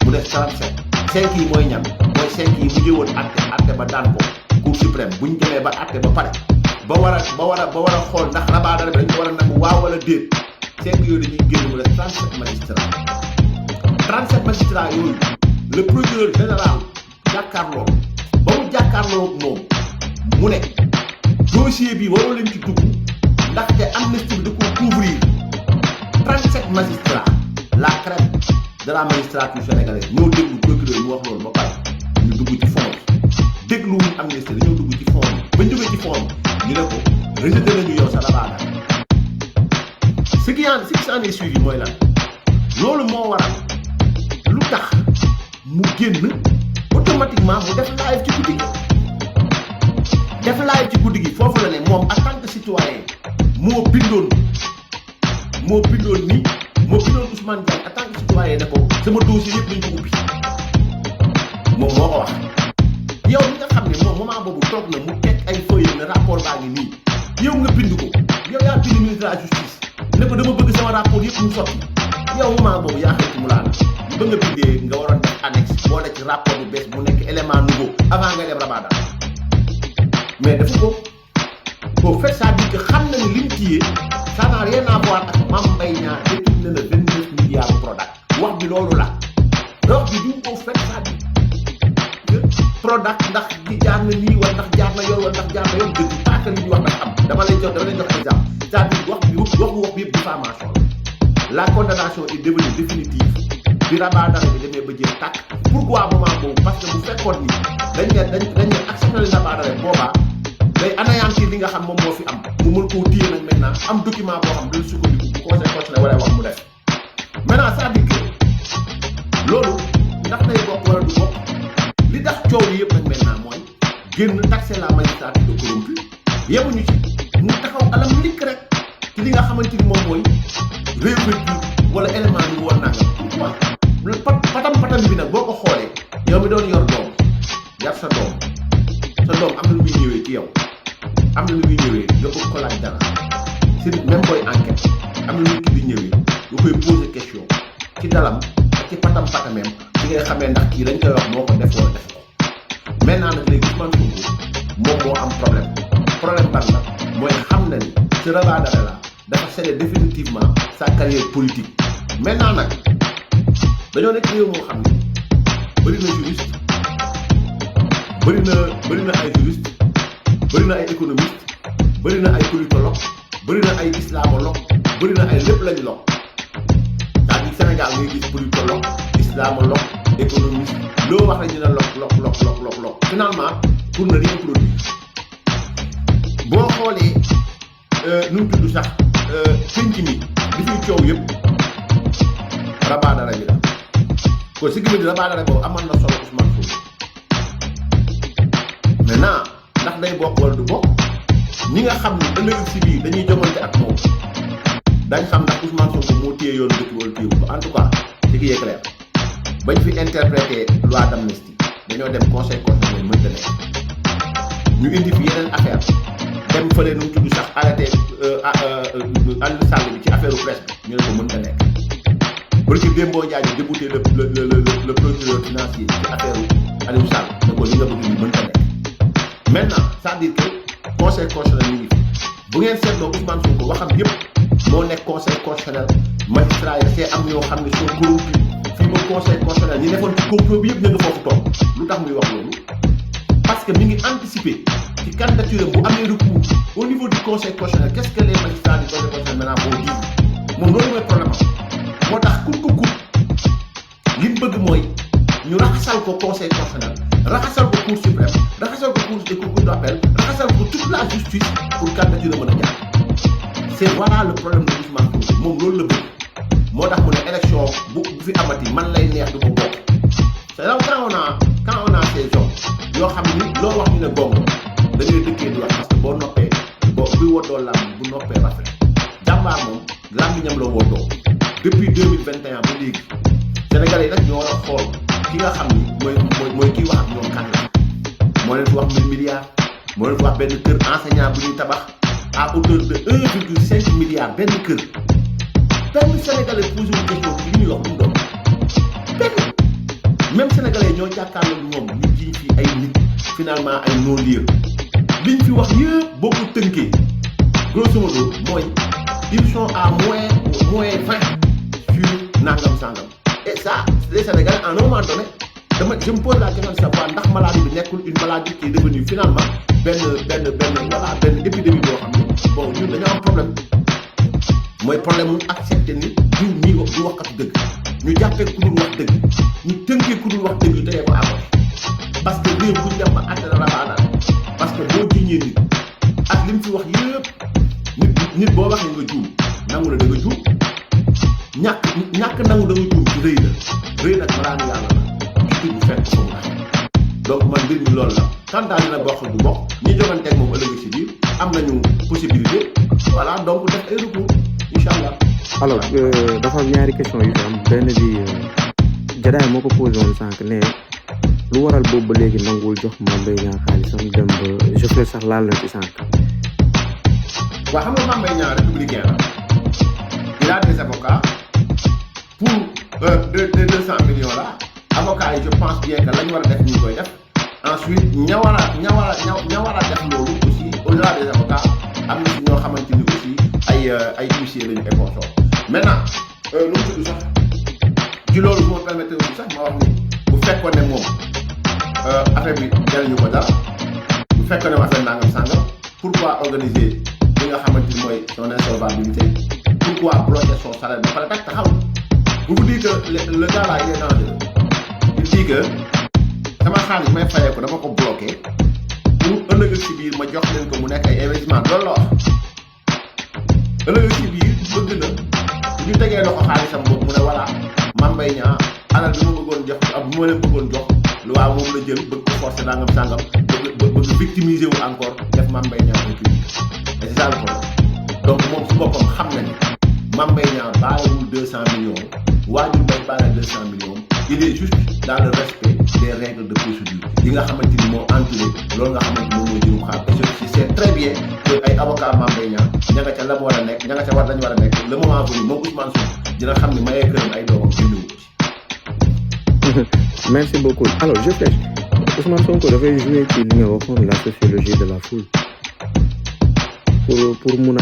mu des 37 5 yi mooy ñam mooy 5 yi mu jëwoon atte ba daan ko cour suprême buñ demee ba atte ba pare ba war a xool ndax rabat d'arrêt bi dañ ko war a nangu waaw wala déet 5 yooyu dañuy génn mu des 37 magistrats 37 magistrats yooyu le procureur général jàkkaarloo ba mu jàkkaarloo moom mu ne dossier bi waroo leen ci dugg ndaxte amnistie bi da ko couvrir 37 magistrats la crème de la magistrature sénégalaise ñoo déglu procureur mu wax loolu ba pare ñu dugg ci fond bi dégluwuñu amnistie dañoo dugg ci fond bi ba ñu duggee ci fond bi ñu ne ko rejeté nañu yow sa rabat d'arrêt ce qui s'en est suivi mooy lan loolu moo waral lu tax mu génn automatiquement mu def live ci guddi gi foofu la ne moom en tant que citoyen moo bindoon Ousmane Diagne en tant que citoyen ne ko sama dossier yëpp lañ ko ubbi moom moo ko wax yow mi nga xam ne moom moment boobu toog na mu teg ay feuilles ne rapport baa ngi nii yow nga bind ko yow yaa bind ministre de la justice ne ko dama bëgg sama rapport yëpp mu sotti yow moment boobu yaa xëy mu laal ba nga bindee nga waroon def annexe boole ci rapport bu bees mu nekk élément nouveau avant nga dem rabat d'arrêt mais dafa ko au fait ça dit que xam na ni lim tiyee ça n'a rien à voir ak Mame Mbaye Niang détourné na 29 milliards de Prodac wax bi loolu la wax bi du au fait ça dit que Prodac ndax di jaar na nii wala ndax jaar na yoon wala ndax jaar na yoon je dis pas que li ñu wax dafa am dama lay jox exemple c'est-à-dire wax bi yëpp diffamation la condamnation est devenue définitive bi rabat d'arrêt bi demee ba jeex tàkk pourquoi moment boobu parce que bu fekkoon ni dañ ne accepté le rabat d'arrêt boobaa day anéantir li nga xam moom moo fi am mu mën koo téye nag maintenant am document boo xam dañ sukkandiku bu conseil constitutionnel waree wax mu def maintenant c'est-à-dire que loolu ndax day bokk wala du bokk li tax coow yi yëpp nag maintenant mooy génn taxer la magistrature de corrompu yemuñu ci mu taxaw alam likk rek ci li nga xamante ni moom mooy réouverture wala élément bi war naa nga pourquoi patam bi nag boo ko xoolee yow mi doon yor doom yar sa doom am na lu muy ñëwee ci yow am na lu muy ñëwee nga bëgg ko laaj dara c'est même booy enquête am na lu ki di ñëwee nga koy poser question ci dalam ak ci patameem ci ngay xamee ndax kii dañ koy wax moo ko def wala def ko maintenant nag léegi Ousmane Sonko moom moo am problème ban la mooy xam na ni ce rabat d'arrêt là dafa sceller définitivement sa carrière politique maintenant nag dañoo nekk réew moo xam ne bëri na juriste bëri na ay juriste bëri na ay économiste bëri na ay politologue bëri na ay islamologue bëri na ay lépp lañu lok c'est-à-dire Sénégal ngay gis politologue islamologue économiste loo wax rek ñu ne lok finalement pour ne rien produire boo xoolee nu mu tudd sax penc mi li fiy coow yëpp rabat d'arrêt bi la kon si gën a rabat d'arrêt boobu amal na solo Ousmane Sonko maintenant ndax day bokk wala du bokk ñi nga xam ne ëllëg si biir dañuy jomante ak moom dañ xam ndax Ousmane Sonko moo téye yoonu dëkk wala téyewu ko en tout cas ce qui est clair bañ fi interpréter loi d'amnistie dañoo dem conseil constitutionnel mënta nekk ñu indi fi yeneen affaire dem fële nu mu tudd sax arrêté Aliou Sall bi ci affaire presse bi ñu ne ko mënta nekk parce que Dembo Ndiaye ñu débouté le procureur financier ci affaire Aliou Sall ne ko li nga bëgg ni mënta nekk maintenant c'est-à-dire que conseil constitutionnel ñu ngi fi bu ngeen seetloo Ousmane Sonko waxam yëpp moo nekk conseil constitutionnel magistrat yi dafay am ñoo xam ne sont corrompus fii ba conseil constitutionnel ñi defoon ci complot bi yëpp ñu nga foofu toog lu tax muy wax loolu parce que mi ngi anticiper ci candidature bu amee recours au niveau du conseil constitutionnel qu'est-ce que les magistrats du conseil constitutionnel maintenant vont dire moom loolu mooy problème am moo tax kut ko kut li mu bëgg mooy ñu raxasal ko conseil constitutionnel raxasal ko cour suprême raxasal ko cour d'appel raxasal ko toute la justice pour candidature mën a jaar c'est voilà le problème de Ousmane Sonko moom loolu la bëgg moo tax mu ne élection bu fi amati man lay neex du ko bokk c'est donc quand on a ces hommes yoo xam ni loo wax ñu ne gongo da ngay dëkkee di wax parce que boo noppee buy woddoo làmb bu noppee rafet jàmbaar moom làmmiñam la woddoo depuis 2021 ba léegi Sénégalais yi nag ñoo war a xool ki nga xam ni mooy kii wax ak ñoom kan la moo leen fi wax 1000 milliards moo leen fi wax benn kër enseignant bu ñuy tabax à hauteur de 1,5 milliard benn kër benn Sénégalais posé wu question ci li ñuy wax lu mu doon benn même Sénégalais ñoo jàkkaarloo ñoom ñu jiñ fi ay nit finalement ay non-lieux liñ fi wax yëpp boo ko tënkee grosso modo mooy ils sont à moins 20 sur nangam sangam et ça les Sénégalais à un moment donné je me pose la question de savoir ndax maladie bi nekkul une maladie qui est devenue finalement benn épidémie boo xam ni bon ñun dañoo am problème mooy problème mu accepter ni diw ñii du waxkatu dëgg ñu jàppee ku dul wax dëgg ñu tënkee ku dul wax dëgg ñu tegee ko à côté parce que réew bu ñu dem ba àtte la rabaana parce que boo jiñee nit ak li mu fi wax yëpp nit boo waxee nga juum nangu la da nga juum ñàkk nangu da nga juum ci rëy nag balaa nu yàlla la ci bu fekk fa mu tax donc man mbir mi loolu la kantaa dina bokk du bokk ñi joganteeg moom ëllëg si biir am nañu possibilité voilà donc def ay recours incha allah. alors dafa am ñaari question yu fi am benn bi Jadaay moo ko posé woon sànq ne lu waral boobu ba léegi nanguwul jox Mame Mbaye Niang xaalisam dem ba je sais sax laal na ci sànq. waaw xam nga Mame Mbaye Niang républicain la il a des avocats pour 200 millions là avocats yi je pense bien que la ñu war a def ñu koy def ensuite ña war a def loolu aussi au-delà des avocats am na si ñoo xamante ni aussi ay huissiers lañu et consort maintenant lu mu tudd sax ci loolu bu ma permettre aussi sax ma wax ni bu fekkoon ne moom affaire bi jëriñu ko dara bu fekkoon ne affaire nangam sangam pourquoi organiser li nga xamante ni mooy son insolvabilité pourquoi bloquer son salaire ba pare tak taxaw bu vous dites que le gars là il est dangereux il dit que sama xaalis may fayee ko dama ko bloqué pour ëllëg si biir ma jox leen ko mu nekk ay investissement loolu la wax ëllëg si biir bëgg na bu ñu tegee loxo xaalisam boobu mu ne voilà Mame Mbaye Niang alal bi ma bëggoon jox ak bu ma leen bëggoon jox lu waa moom la jël bëgg ko forcer nangam sangam bëgg victimiser wu encore def Mame Mbaye Niang en public et c'est ça le problème donc moom si boppam xam na ni Mame Mbaye Niang baalewul 200 millions waajur bay baale 200 millions il est juste dans le respect des règles de procédure yi nga xamante ni moo entouré loolu nga xamante ni moom mooy jërum xaar et je sais très bien que ay avocat Mame Mbaye Niang ña nga ca la mu war a nekk ña nga ca dañu war a nekk le moment venu moom Ousmane Sonko dina xam ni mayee këram ay doomam génnewu ko ci. Merci beaucoup alors je flèche Ousmane Sonko dafay jouer ci li nga waxoon la sociologie de la foule pour mun a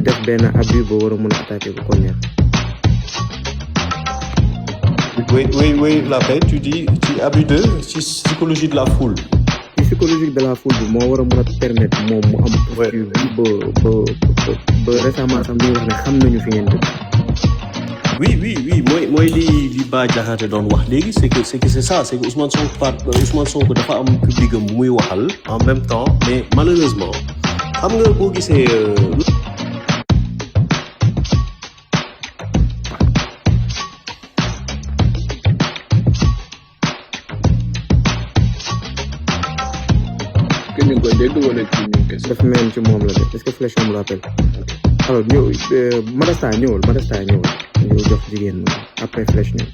def benn abus ba war a mun a attaquer bu ko neex. Oui, la paix, tu dis, tu abus de psychologie de la foule. Psychologique de la foule bi moo war a mën a permettre moom mu am posture ba récemment sax ñuy wax ne xam nañu fi ngeen dëkk. Oui mooy li Bah Diakhaté doon wax léegi c'est que c'est ça c'est que Ousmane Sonko dafa am public am bu muy waxal en même temps mais malheureusement xam nga boo gisee ñu ngi koy dégg wala ci ñu kese. dafa mel ci moom la de est-ce que flèche am la appel alors ñëw Madasta ñëwul ñu jox jigéen après flèche ñëw.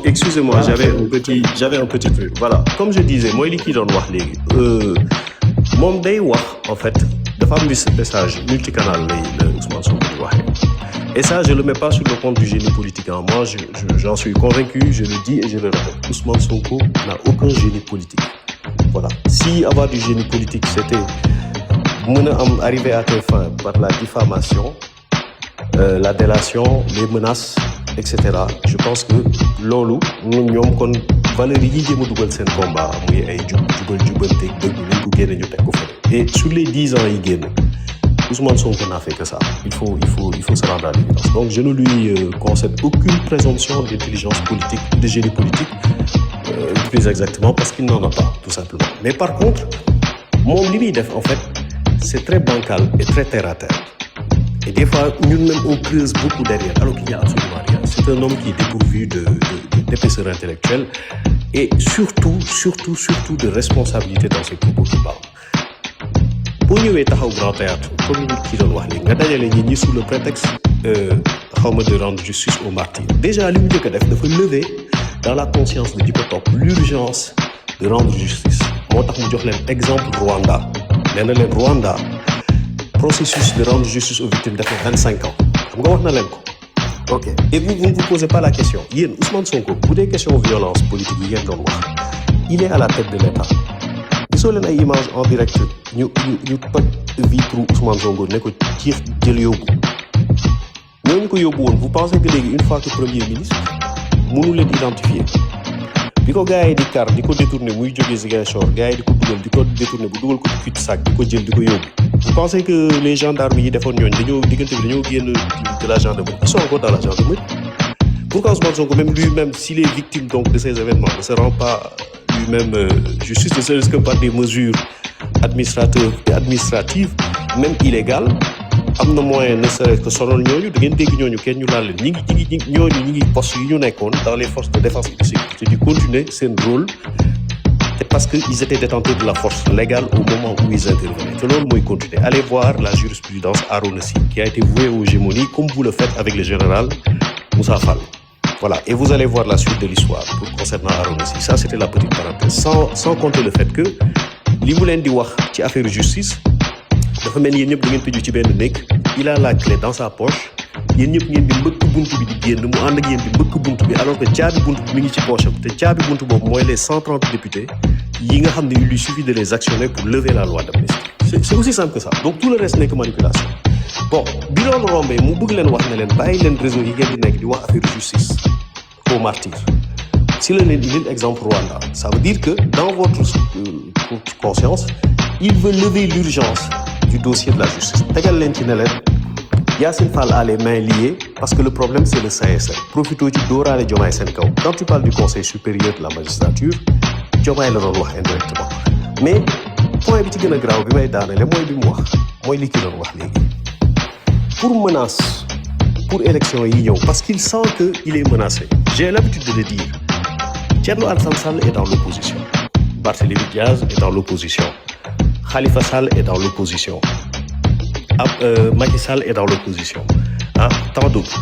Excusez-moi, j'avais un petit truc. Voilà, comme je disais, moi li ki doon wax léegi moom day wax en fait dafa am message multicanal lay Ousmane Sonko di waxee. Et ça, je ne le mets pas sur le compte du génie politique. Hein. Moi, j'en suis convaincu, je le dis et je le répète. Ousmane Sonko n'a aucun génie politique. Voilà. Si avoir du génie politique, c'était arriver à tes fins par la diffamation, la délation, les menaces, etc. Je pense que loolu ñoom kon valeurs yi jéem a dugal seen combat muy ay jubante dëgg ñu ko génne ñu teg ko fa. Et sur les 10 ans yi génn Ousmane Sonko n'a fait que ça. Il faut se rendre à l'évidence. Donc je ne lui concède aucune présomption d'intelligence politique, de génie politique, plus exactement parce qu'il n'en a pas, tout simplement. Mais par contre, mon limite, en fait, c'est très bancal et très terre à terre. Et des fois, nous-mêmes, on creuse beaucoup derrière, alors qu'il n'y a absolument rien. C'est un homme qui est dépourvu d'épaisseur intellectuelle et surtout de responsabilité dans ses propos qu'il parle. Pour nous, au Grand Théâtre, comme qui doon wax léegi nga dajale ñi ñi sous le prétexte de rendre justice aux martyrs. Déjà, li mu njëkk a def dafa lever dans la conscience de Dipotop l'urgence de rendre justice. Moo tax mu jox leen exemple Rwanda. Nee na leen Rwanda processus de rendre justice aux victimes dafa 25 ans. Xam nga wax na leen ko. Ok. Et vous ne vous posez pas la question. Yéen Ousmane Sonko bu dee question violence politique yi ngeen doon wax, il est à la tête de l'État. Gisoo leen ay images en direct ñu toj vitre Ousmane Sonko ne ko ciix jël yóbbu ñooñu ko yóbbu woon vous pensez que léegi une fois que premier ministre mënu leen identifier bi ko gars yi di kar di ko détourner muy jógee Ziguinchor gars yi di ko détourner bu dugal ko cul-de-sac di ko jël di ko yóbbu vous pensez que les gendarmes yi defoon ñooñu dañoo diggante bi dañoo génn de la gendarmerie ils sont encore dans la gendarmerie. Pourquoi Ousmane Sonko même lui-même s'il est victime donc de ces événements ne se rend pas lui-même justice, ne serait-ce que par des mesures administratives, même illégales, am na moyen ne serait-ce que sonal ñooñu da ngeen dégg ñooñu kenn ñu laal leen ñi ngi poste yi ñu nekkoon dans les forces de défense et de sécurité di continuer seen rôle te parce que ils étaient détenteurs de la force légale au moment où ils intervenaient te loolu mooy continuer. Allez voir la jurisprudence Harouna Sy qui a été vouée aux gémonies comme vous le faites avec le général Moussa Fall. Voilà, et vous allez voir la suite de l'histoire pour concernant Harouna Sy. Ça, c'était la petite parenthèse. Sans compter le fait que li mu leen di wax ci affaire justice dafa mel ni yéen ñëpp da ngeen tëju ci benn néeg il a la clé dans sa poche yéen ñëpp ngeen di mbëkk buntu bi di génn mu ànd ak yéen di mbëkk buntu bi alors que caabi buntu bi mi ngi ci poche am te caabi buntu boobu mooy les 130 députés yi nga xam ne il lui suffit de les actionner pour lever la loi d'amnistie. C'est aussi simple que ça. Donc tout le reste n'est que manipulation. Bon bi loolu rombee mu bëgg leen wax ne leen bàyyi leen réseau yi ngeen di nekk di wax affaire justice aux martyrs. Si le leen exemple Rwanda, ça veut dire que dans votre conscience, il veut lever l'urgence du dossier de la justice. Tegal leen ci ne leen Yassine Fall a les mains liées parce que le problème c'est le CSN. Profitoo ci dóoraale Diomaye seen kaw. Quand tu parles du Conseil supérieur de la magistrature, Diomaye la doon wax indirectement. Mais point bi ci gën a graaw bi may daanele mooy bi mu wax mooy li ki doon wax léegi. Pour menace, pour élection yi ñëw parce qu'il sent qu'il est menacé. J'ai l'habitude de le dire. Thierno Alassane Sall est dans l'opposition. Barthélémy Diaz est dans l'opposition. Khalifa Sall est dans l'opposition. Macky Sall est dans l'opposition. Tant d'autres.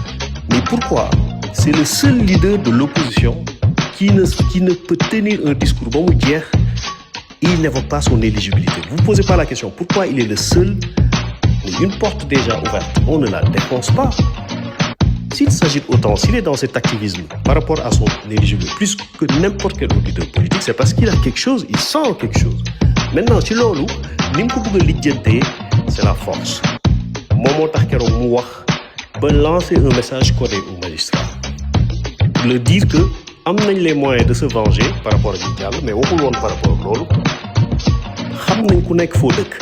Mais pourquoi c'est le seul leader de l'opposition qui ne peut tenir un discours bon ou dire il n'évoque pas son éligibilité. Vous ne posez pas la question. Pourquoi il est le seul? Une porte déjà ouverte, on ne la défonce pas. S'il s'agit autant, s'il est dans cet activisme par rapport à son éligibilité, plus que n'importe quel autre leader politique, c'est parce qu'il a quelque chose, il sent quelque chose. Maintenant, ci loolu ni mu ko bëgg a lijjantee c'est la force. Moom moo tax keroog mu wax ba lancer un message codé aux magistrats pour leur dire que am nañ les moyens de se venger par rapport ak Diallo mais waxul woon par rapport ak loolu xam nañ ku nekk foo dëkk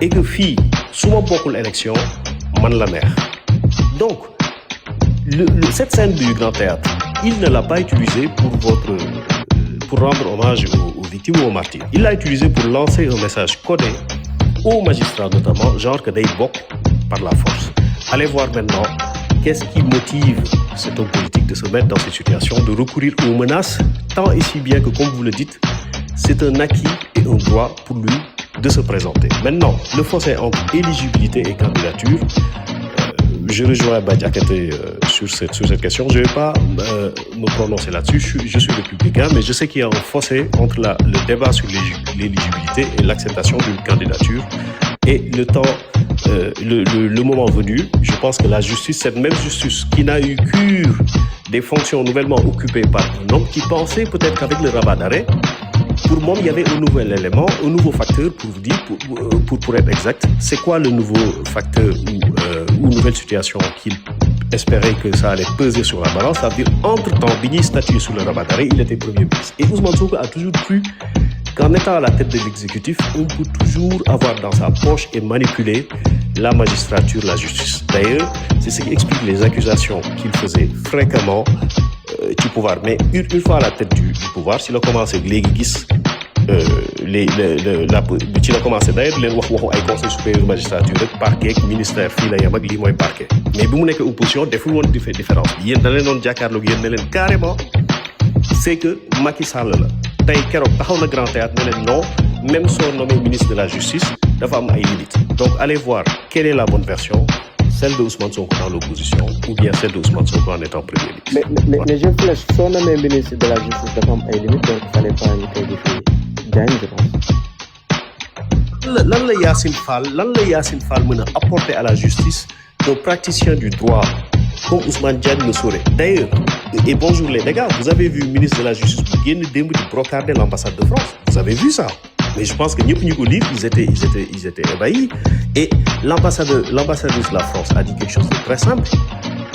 et que fii su ma bokkul élection man la neex. Donc, cette scène du Grand Théâtre, il ne l'a pas utilisée pour rendre hommage aux victimes ou aux martyrs. Il l'a utilisée pour lancer un message codé aux magistrats notamment, genre que day bokk par la force. Allez voir maintenant qu'est-ce qui motive cet homme politique de se mettre dans cette situation, de recourir aux menaces, tant et si bien que, comme vous le dites, c'est un acquis et un droit pour lui de se présenter. Maintenant, le fossé entre éligibilité et candidature, je rejoins Badiakete sur cette question. Je ne vais pas me prononcer là-dessus. Je suis républicain, mais je sais qu'il y a un fossé entre le débat sur l'éligibilité et l'acceptation d'une candidature. Et le moment venu, je pense que la justice, cette même justice qui n'a eu cure des fonctions nouvellement occupées par un homme qui pensait peut-être qu'avec le rabat d'arrêt, Pour moi, il y avait un nouvel élément, un nouveau facteur pour vous dire, pour être exact, c'est quoi le nouveau facteur ou nouvelle situation qu'il espérait que ça allait peser sur la balance. Ça veut dire, entre-temps, Bini statué sur le rabat d'arrêt, il était Premier ministre. Et Ousmane Sonko a toujours cru qu'en étant à la tête de l'exécutif, on peut toujours avoir dans sa poche et manipuler la magistrature, la justice. D'ailleurs, c'est ce qui explique les accusations qu'il faisait fréquemment du pouvoir. Mais une fois à la tête du pouvoir, s'il a commencé les gis, ci la commencé d'ailleurs leen wax waxu ay conseil supérieur magistrature rek parquet ministère fii la yem ak lii mooy parquet mais bi mu nekk opposition deful woon différence bi yéen da leen doon jàkkaarloog yéen ne leen carrément c'est que Macky Sall la tey keroog taxaw na Grand Théâtre ne leen non même soo nommé ministre de la justice dafa am ay limites donc allez voir quelle est la bonne version, celle de Ousmane Sonko dans l'opposition ou bien celle de Ousmane Sonko en étant Premier ministre. Mais je flèche soo nommé ministre de la justice dafa am ay limites donc il fallait pas ñu koy defee Diagne je pense. Lan la Yacine Fall mën a apporter à la justice qu'un praticien du droit comme Ousmane Diagne ne saurait. D'ailleurs, et bonjour les gars, vous avez vu le ministre de la justice bu génn démb di brocarder l'ambassade de France. Vous avez vu ça? Mais je pense que ñëpp ñu ko lire, ils étaient ébahis. Et l'ambassadrice de la France a dit quelque chose de très simple.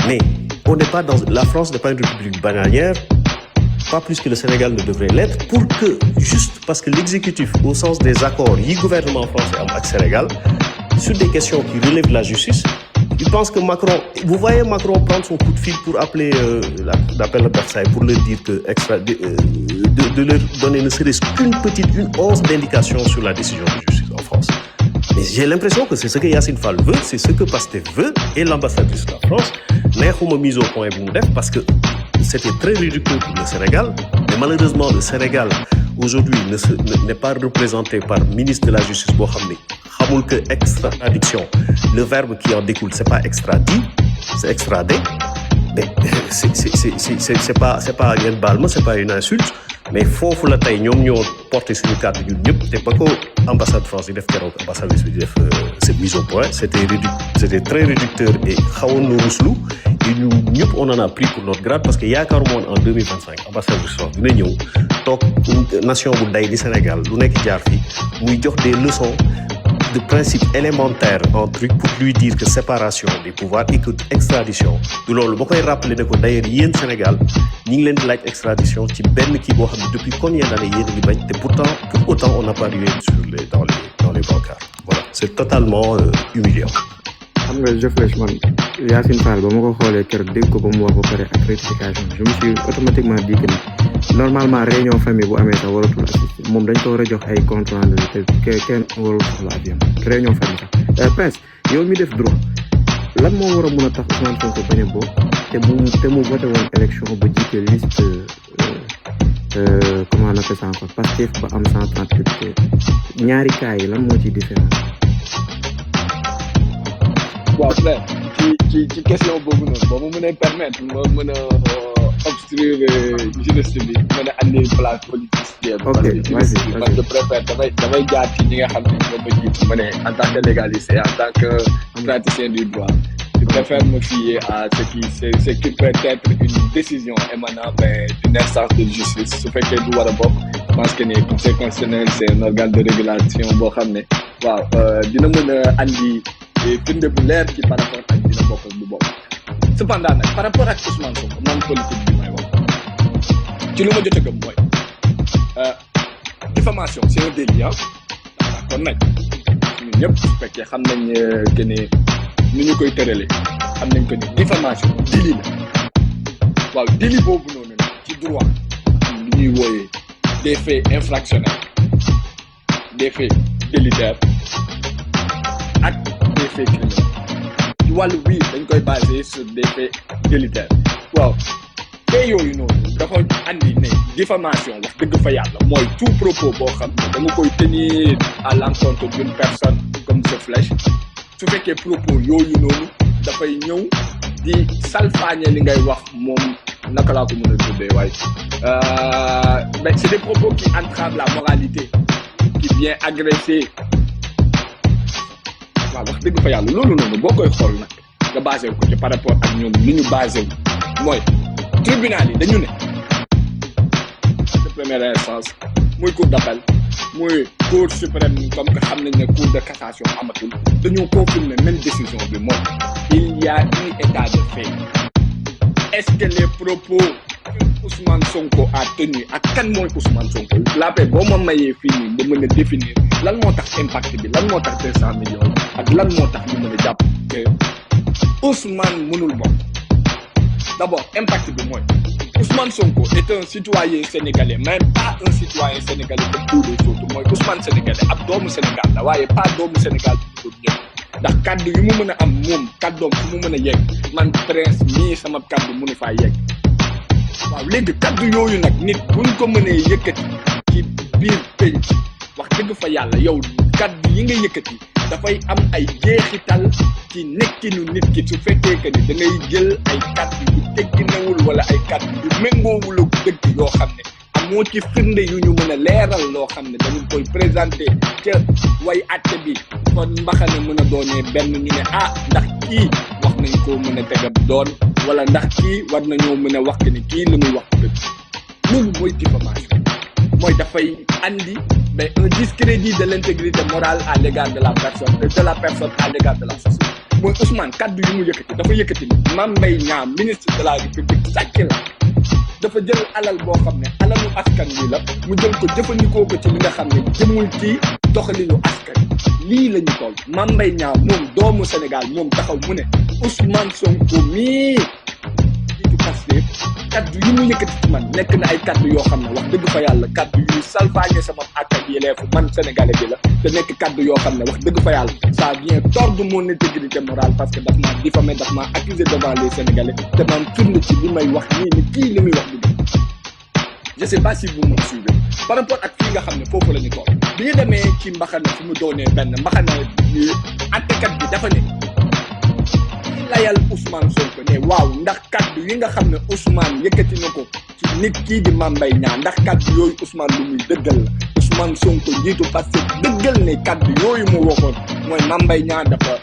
Mais on n'est pas dans la France n'est pas une république bananière. Pas plus que le Sénégal ne devrait l'être, pour que, juste parce que l'exécutif, au sens des accords, le gouvernement français avec le Sénégal, sur des questions qui relèvent de la justice, il pense que Macron, vous voyez Macron prendre son coup de fil pour appeler l'appel de Versailles, pour leur dire que, de leur donner ne serait-ce qu'une once d'indication sur la décision de justice en France. Mais j'ai l'impression que c'est ce que Yacine Fall veut, c'est ce que Pastef veut, et l'ambassadrice de la France n'est pas mise au point parce que c'était très réducteur pour le Sénégal, mais malheureusement le Sénégal aujourd'hui n'est pas représenté par ministre de la Justice boo xam ne xamul que extradition, le verbe qui en découle, c'est pas extradit, c'est extradé, mais c'est pas une balme, c'est pas une insulte, mais foofu la tey ñoom ñoo porté suñu carte ñun ñëpp te ba ko ambassade France yi def keroog ambassadrice bi di def cette mise au point, c'était très réducteur et xawoon na ruslu. Et nous on en a pris pour notre grade parce que yaakaaruma woon en 2025 ambassadeur France dina ñëw toog nation bu day di Sénégal lu nekk jaar fi muy jox des leçons de principes élémentaires en truc pour lui dire que séparation des pouvoirs et que extradition du loolu ba koy rappeler ne ko d'ailleurs yéen Sénégal ñi ngi leen di laaj extradition ci benn kii boo xam ne depuis combien d'années yéen a ngi bañ te pourtant pour autant on n'a pas rué dans les brancards. Voilà, c'est totalement humiliant. xam nga je flèche man Yacine Fall ba ma ko xoolee keroog dégg ko ba mu wax ba pare ak rectification je me suis automatiquement dit que normalement réunion famille bu amee sax waratul assister moom dañ ko war a jox ay compte rendu te kenn warul soxla avion réunion famille sax Prince yow mi def droit lan moo war a mën a tax Ousmane Sonko bañ a bokk te mu voté woon élection ba jiite liste comment on appelle ça encore Pastef ba am 130 députés ñaari cas yi lan moo ciy différence. waaw frère ci question boobu noonu boo ma mënee permettre ma mën a obstruer juriste bi mën a andi place politique. ok parce que juriste bi man je préfère damay jaar ci ñi nga xam ne ñoom ma jiitu ma ne en tant que légaliste et en tant que praticien du droit je préfère me fier à ce qui peut être une décision émanant d'une instance de justice su fekkee du war a bokk je pense que ni conseil constitutionnel c'est un organe de régulation boo xam ne waaw dina mën a andi firnde bu leer ci par rapport ak dina bokk ak du bokk. Cependant nag par rapport ak Ousmane Sonko man politique bi may wax ci lu ma jot a gëm mooy diffamation c'est un délit kon nag ñun ñëpp su fekkee xam nañ que ne ni ñu koy tëralee xam nañ que ni diffamation délit la waaw délit boobu noonu nag ci droit am lu ñuy wooyee des faits infractionnels des faits délitaires ak des faits criminels ci wàllu bii dañ koy basé sur des faits délitaires waaw faits yooyu noonu dafa andi ne diffamation wax dëgg fa yàlla mooy tout propos boo xam ne da nga koy tenir à l'encontre d'une personne comme ce flèche su fekkee propos yooyu noonu dafay ñëw di salfaañe li ngay wax moom naka laa ko mën a tuddee waaye mais c'est des propos qui entravent la moralité qui vient agresser waaw wax dëgg fa yàlla loolu noonu boo koy xool nag nga basé wu ko ci par rapport ak ñoom li ñu basé wu mooy tribunal yi dañu ne de première instance muy cour d'appel muy cour suprême comme que xam nañ ne cour de cassation amatul dañoo confirmer même décision bi mooy il y a eu état de fait. Est-ce que les propos que Ousmane Sonko a tenus ak kan mooy Ousmane Sonko la paix boo ma mayee fii nii ba mën a définir lan moo tax impact bi lan moo tax 200 millions ak lan moo tax ñu mën a jàpp que Ousmane mënul bokk. D'abord impact bi mooy Ousmane Sonko est un citoyen sénégalais même pas un citoyen sénégalais comme tous les autres mooy Ousmane sénégalais ab doomu Sénégal la waaye pas doomu Sénégal bi ko ñëpp ndax kaddu yu mu mën a am moom kaddoom fu mu mën a yegg man prince mii sama kaddu mënu faa yegg waaw léegi kaddu yooyu nag nit buñ ko mënee yëkkati ci biir penc wax dëgg fa yàlla yow kaddu yi nga yëkkati dafay am ay jeexital ci nekkinu nit ki su fekkee que ni da ngay jël ay kaddu yu tegginawul wala ay kaddu yu méngoowul ak dëgg yoo xam ne amoo ci firnde yu ñu mën a leeral loo xam ne dañu koy présenté ca way atte bi kon mbaxane mën a doonee benn ñu ne ndax kii wax nañ koo mën a tegab doon wala ndax kii war nañoo mën a wax que ni kii li muy wax dëgg loolu mooy diffamation mooy dafay andi un discrédit de l'intégrité morale à l'égard de la personne à l'égard de la société mooy Ousmane kaddu yu mu yëkkati dafa yëkkati ni Mame Mbaye Niang ministre de la République sàcc la dafa jël alal boo xam ne alalu askan wi la mu jël ko jëfandikoo ko ci li nga xam ne jëmul ci doxalinu askan lii la ñu toll Mame Mbaye Niang moom doomu Sénégal moom taxaw mu ne Ousmane Sonko mii jiitu Pastef kaddu yi mu yëkkati ci man nekk na ay kaddu yoo xam ne wax dëgg fa yàlla kaddu yu salfaañe sama ak ak yelleefu man sénégalais bi la te nekk kaddu yoo xam ne wax dëgg fa yàlla ça vient tordre mon intégrité morale parce que daf maa diffamé daf maa accusé devant les sénégalais te man firnde ci li may wax nii ni kii li muy wax du dëgg je sais pas si vous me suivez par rapport ak fii nga xam ne foofu la ñu toll bi ñu demee ci mbaxana fi mu doonee benn mbaxana bi attekat bi dafa ne layal Ousmane Sonko ne waaw ndax kaddu yi nga xam ne Ousmane yëkkati na ko ci nit kii di Mame Mbaye Niang ndax kaddu yooyu Ousmane lu muy dëggal la Ousmane Sonko njiitu parce que dëggal ne kaddu yooyu mu waxoon mooy Mame Mbaye Niang dafa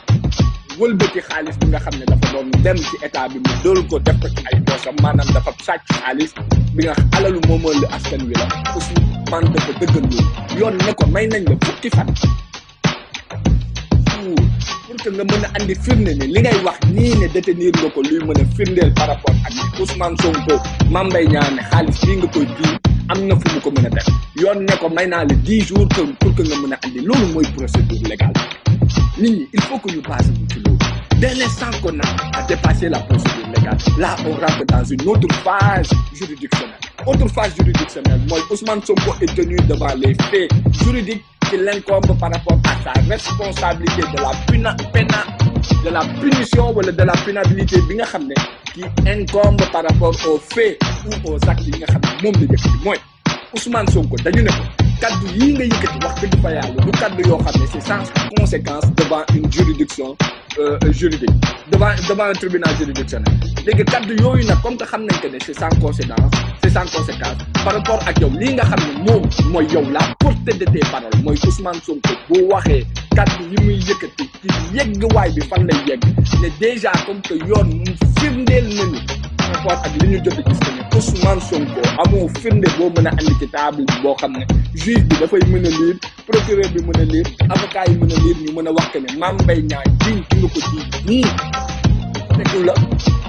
wëlbati xaalis bi nga xam ne dafa doon dem ci état bi mu dóol ko def ko ci ay poosam maanaam dafa sàcc xaalis bi nga alalu moomal la askan wi la Ousmane dafa dëggal loolu yoon ne ko may nañ la fukki fan pour que nga mën a andi firnde ne li ngay wax nii ne détenir nga ko luy mën a firndeel par rapport ak ni Ousmane Sonko Mame Mbaye Niang ne xaalis bii nga koy ji am na fu mu ko mën a def yoon ne ko may naa la 10 jours pour que nga mën a andi loolu mooy procédure légale nit ñi il faut que ñu base bu ci loolu dès l'instant qu'on a dépassé la procédure légale là on rentre dans une autre phase juridictionnelle mooy Ousmane Sonko est tenu devant les faits juridiques qui l'incombe par rapport à sa responsabilité de la punition wala de la pénalité bi nga xam ne qui incombe par rapport aux faits ou aux actes yi nga xam ne moom la yëkkati mooy Ousmane Sonko dañu ne ko kaddu yii nga yëkkati wax dëgg fa yàlla du kaddu yoo xam ne c'est sans conséquence devant une juridiction juridique devant un tribunal juridictionnel léegi kaddu yooyu nag comme que xam nañ que ne c'est sans conséquence par rapport ak yow lii nga xam ne moom mooy yow la portée de tes paroles mooy Ousmane Sonko boo waxee kaddu yi muy yëkkati ci yegg waay bi fan lay yegg ne déjà comme que yoon mu firndeel nañu par rapport ak li ñu jot a gis que ne Ousmane Sonko amoo firnde boo mën a andi ci table bi boo xam ne juge bi dafay mën a lire procureur bi mën a lire avocat yi mën a lire ñu mën a wax que ne Mame Mbaye Niang jiiñ ki nga ko jiiñ nii fekku la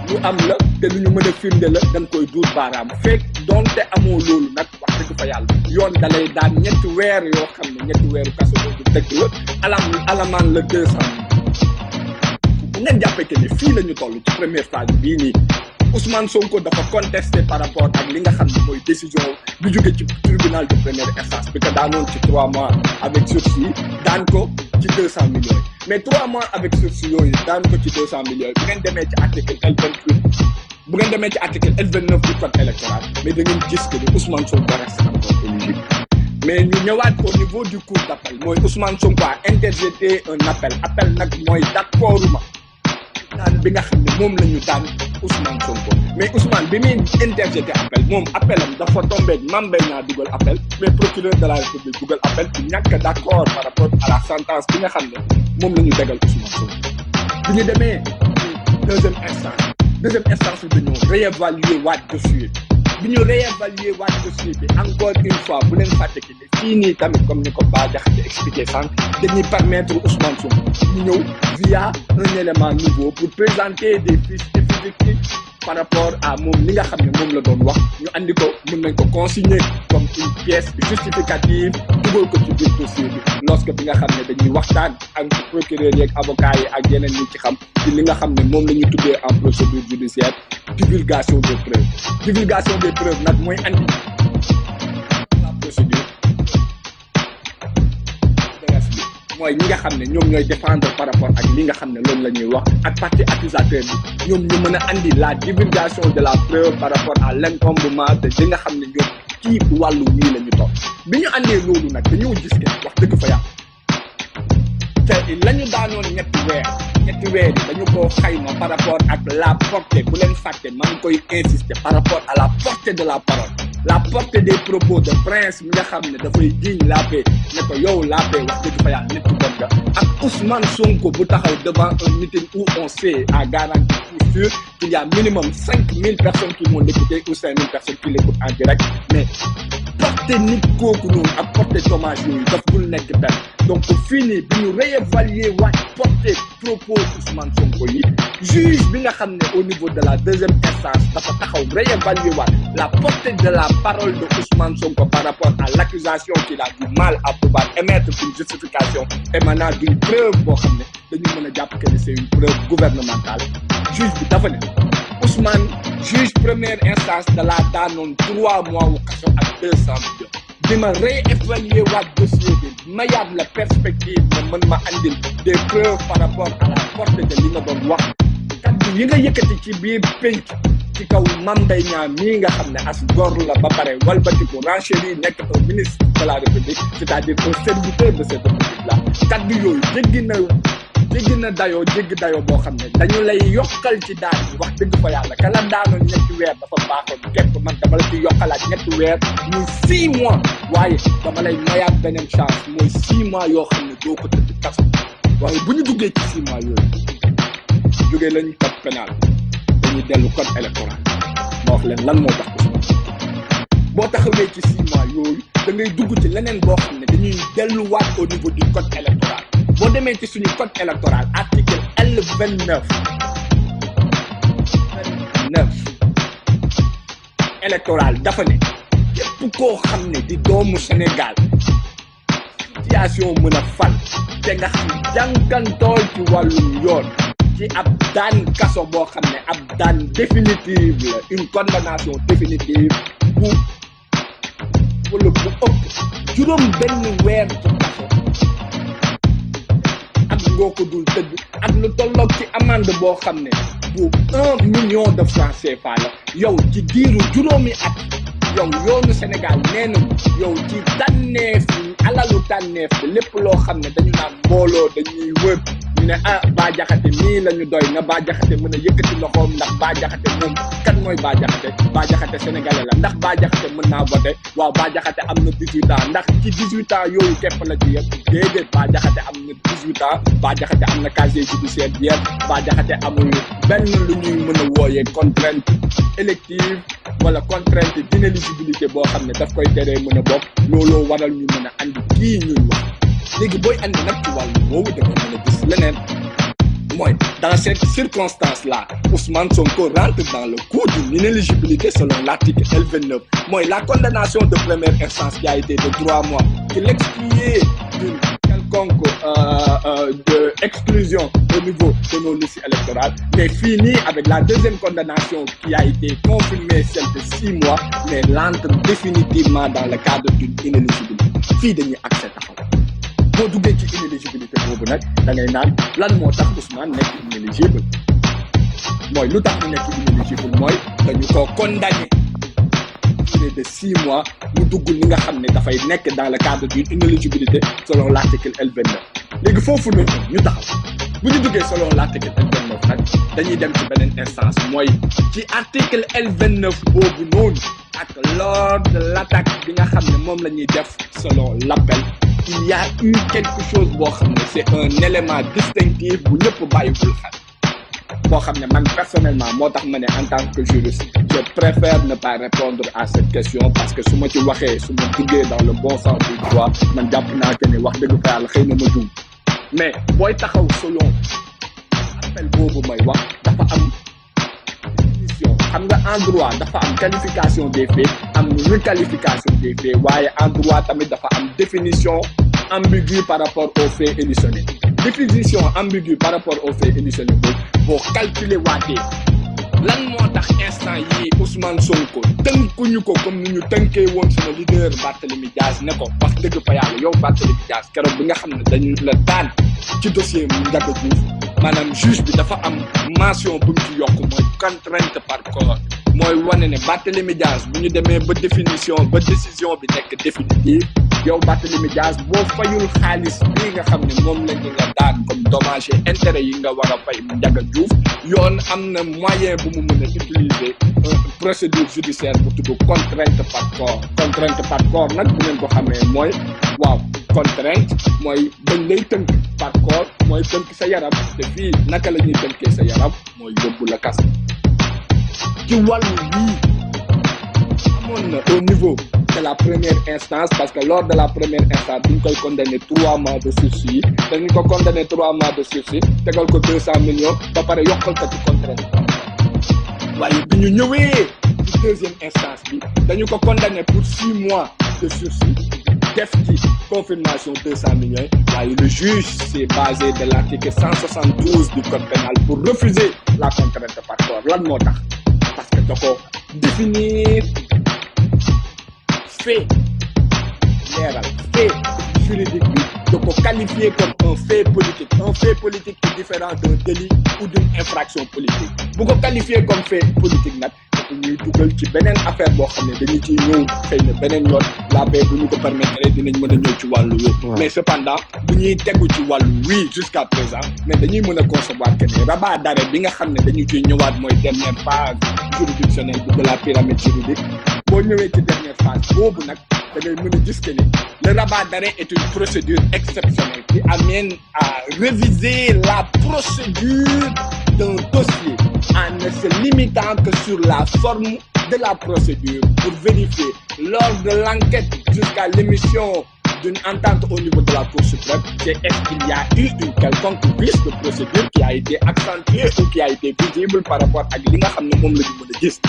lu am la te lu ñu mën a firnde la dañ koy duut baaraam fekk donte amoo loolu nag wax dëgg fa yàlla yoon dalay daan ñetti weer yoo xam ne ñetti weeru kaso boobu dëgg la alamaan la 200 bu ngeen jàppee que ne fii la ñu toll ci première phase bii nii Ousmane Sonko dafa contesté par rapport ak li nga xam ne mooy décision bi jóge ci tribunal de première instance bi ko daanoon ci 3 mois avec sursis daan ko ci 200 millions mais 3 mois avec sursis yooyu daan ko ci 200 millions bu ngeen demee ci article L28 bu ngeen demee ci article L29 du code électoral mais da ngeen gis que ni Ousmane Sonko reste encore éligible mais ñu ñëwaat au niveau du cour d'appel mooy Ousmane Sonko a interjeté un appel nag mooy d'accorduma daan bi nga xam ne moom la ñu daan Ousmane Sonko mais Ousmane bi muy interjeté appel moom appelam dafa tombé Mame Mbaye Niang dugal appel mais procureur de la République dugal appel ci ñàkk d'accord par rapport à la sentence bi nga xam ne moom la ñu tegal Ousmane Sonko bi ñu demee ci deuxième instance bi dañoo réévaluer waat dossier bi ñu réévaluer waat dossier bi encore une fois bu leen fàtte ki ne fii nii tamit comme ni ko Bah Diakhaté expliqué sànq dañuy permettre Ousmane Sonko ñu ñëw via un élément nouveau pour présenter des fiches effectives par rapport à moom li nga xam ne moom la doon wax ñu andi ko mën nañ ko consigner comme une pièce justificative dugal ko ci biir dossier bi lorsque bi nga xam ne dañuy waxtaan ak procureur yeeg avocat yi ak yeneen ñi ci xam ci li nga xam ne moom la ñu tuddee en procédure judiciaire divulgation des preuves nag mooy andi la procédure mooy ñi nga xam ne ñoom ñooy défendre par rapport ak li nga xam ne loolu la ñuy wax ak partie accusateur bi ñoom ñu mën a andi la divulgation de la preuve par rapport à l'incombement de li nga xam ne ñoom kii wàllu wii la ñu toog bi ñu andee loolu nag dañoo gis que wax dëgg fa yàlla te la ñu daanoon ñetti weer yi dañu koo xayma par rapport ak la portée bu leen fàtte maa ngi koy insister par rapport à la portée de la parole la portée des propos de Prince mi nga xam ne dafay jiiñ Lappé ne ko yow Lappé wax dëgg fa yàlla nit ku bon nga ak Ousmane Sonko bu taxaw devant un meeting où on sait à garantie pour sûr qu'il y a minimum 5000 personnes qui vont l'écouter ou 5000 personnes qui l'écoutent en direct mais portée nit kooku noonu ak portée dommage yooyu daf dul nekk benn donc fii nii bi ñu réévaluer waat portée propos Ousmane Sonko yi juge bi nga xam ne au niveau de la deuxième instance dafa taxaw réévaluer waat la portée de la parole de Ousmane Sonko par rapport à l'accusation qu'il a du mal à pouvoir émettre une justification émanant d'une preuve boo xam ne dañu mën a jàpp que c'est une preuve gouvernementale juge bi dafa ne Ousmane juge première instance de la daanoon 3 mois wu kaso ak 200 millions bi ma réévaluer waat dossier bi mayaat la perspective ne mën ma andil des preuves par rapport à la portée de li nga doon wax kaddu yi nga yëkkati ci biir penc ci kaw Mame Mbaye Niang mii nga xam ne as góor la ba pare walbatiku renchérir nekk un ministre de la République c'est-à-dire un serviteur de cette République là kaddu yooyu jéggi na dayoo boo xam ne dañu lay yokkal ci daan yi wax dëgg fa yàlla ka la daanoon ñetti weer dafa baaxoon képp man dama la ci yokkalaat ñetti weer muy 6 mois waaye dama lay mayaat beneen chance mooy 6 mois yoo xam ne doo ko tëdd kaso waaye bu ñu duggee ci 6 mois yooyu jógee lañu code pénal dañuy dellu code électoral ma wax leen lan moo tax boo taxawee ci 6 mois yooyu da ngay dugg ci leneen boo xam ne dañuy delluwaat au niveau du code électoral boo demee ci suñu code électoral article L29 électoral dafa ne képp koo xam ne di doomu Sénégal situation mën a fal te nga xam jànkantool ci wàllum yoon ci ab daan kaso boo xam ne ab daan définitive la une condamnation définitive bu wala bu ëpp juróom benn weer ci kaso ak ngoo ko dul tëdd ak lu tolloog ci amende boo xam ne bu 1 million de francs CFA la yow ci diiru juróomi at yow yoonu Sénégal nee nañu yow ci tànneef alalu tànneef bi lépp loo xam ne dañu naan mbooloo dañuy wër ñu ne Bah Diakhaté nii la ñu doy na Bah Diakhaté mën a yëkkati loxoom ndax Bah Diakhaté moom kan mooy Bah Diakhaté sénégalais la ndax Bah Diakhaté mën naa voter waaw Bah Diakhaté am na 18 ans ndax ci 18 ans yooyu képp la ci yëpp déedéet Bah Diakhaté am na 18 ans Bah Diakhaté am na casier judiciaire bi yëpp Bah Diakhaté amul benn lu ñuy mën a wooyee contrainte élective wala contrainte d'inéligibilité boo xam ne daf koy teree mën a bokk looloo waral ñu mën a andi kii ñuy wax léegi booy andi nag ci wàllu boobu da nga mën a gis leneen mooy dans cette circonstance là Ousmane Sonko rentre dans le coup d'une inéligibilité selon l'article L29 mooy la condamnation de première instance qui a été de 3 mois qui l'excluait d'une quelconque de exclusion au niveau de nos listes électorales mais fini avec la deuxième condamnation qui a été confirmée celle de 6 mois mais l'entre définitivement dans le cadre d'une inéligibilité fii dañuy accès taxaw boo duggee ci inéligibilité boobu nag da ngay naan lan moo tax Ousmane nekk inéligible mooy lu tax mu nekk inéligible mooy dañu ko condamné durée de 6 mois mu dugg li nga xam ne dafay nekk dans le cadre d'une inéligibilité selon l'article L29 léegi foofu la ñu taxaw bu ñu duggee selon l'article L29 nag dañuy dem ci beneen instance mooy ci article L29 boobu noonu ak lors de l'attaque bi nga xam ne moom la ñuy def selon l'appel il y a eu quelque chose boo xam ne c'est un élément distinctif bu ñëpp bàyyiwul xel boo xam ne man personnellement moo tax ma ne en tant que juriste je préfère ne pas répondre à cette question parce que su ma ci waxee su ma duggee dans le bon sens du droit man jàpp naa que ne wax dëgg fa yàlla xëy na ma juum mais booy taxaw selon appel boobu may wax dafa am définition xam nga en droit dafa am qualification des faits am requalification des faits waaye en droit tamit dafa am définition ambiguë par rapport aux faits éditionnés définition ambiguë par rapport aux faits éditionnés boobu boo calculer waatee lan moo tax instant yii Ousmane Sonko tënkuñu ko comme ni ñu tënkee woon sama leader Barthélémy Dias ne ko wax dëgg fa yàlla yow Barthélémy Dias keroog bi nga xam ne dañu la daan ci dossier mu Ndiaga Diouf maanaam juge bi dafa am mention bu mu ci yokk mooy contrainte par corps mooy wane ne Barthélémy Dias bu ñu demee ba définition ba décision bi nekk définitive yow Barthélémy Dias boo fayul xaalis bii nga xam ne moom la ñu nga daan comme dommage et intérêt yi nga war a fay mu Ndiaga Diouf yoon am na moyen bu mu mën a utiliser procédure judiciaire bu tudd contrainte par corps nag bu ngeen ko xamee mooy waaw contrainte mooy dañ lay tënk par corps mooy tënk sa yaram te fii naka la ñuy tënkee sa yaram mooy yóbbu la kas ci wàllu wii amoon na au niveau de la première instance parce que lors de la première instance duñ koy condamné 3 mois de sursis dañu ko condamné 3 mois de sursis tegal ko 200 millions ba pare yokkal ko ci contrainte waaye bi ñu ñëwee ci deuxième instance bi dañu ko condamné pour 6 mois de sursis def ci confirmation 200 millions waaye le juge s'est basé de l'article 172 du code pénal pour refuser la contrainte par corps lan moo tax parce que da ko définir fait leeral fait juridique bi da ko qualifier comme un fait politique est différent d'un délit ou d'une infraction politique bu ko qualifier comme fait politique nag dafa ñuy dugal ci beneen affaire boo xam ne dañu ciy ñëw xëy na beneen yoon la paix bu ñu ko permettre dinañ mën a ñëw ci wàllu yooyu mais cependant bu ñuy tegu ci wàllu oui jusqu'à présent mais dañuy mën a concevoir que ne rabat d'arrêt bi nga xam ne dañu ciy ñëwaat mooy dernière phase juridictionnelle de la pyramide juridique boo ñëwee ci dernière phase boobu nag da ngay mën a gis que ni le rabat d'arrêt est une procédure exceptionnelle qui amène à réviser la procédure d'un dossier en ne se limitant que sur la forme de la procédure pour vérifier lors de l'enquête jusqu'à l'émission d'une entente au niveau de la Cour suprême, c'est est-ce qu'il y a eu une quelconque vice de procédure qui a été accentuée ou qui a été visible par rapport ak li nga xam ne moom la ñu mën a gis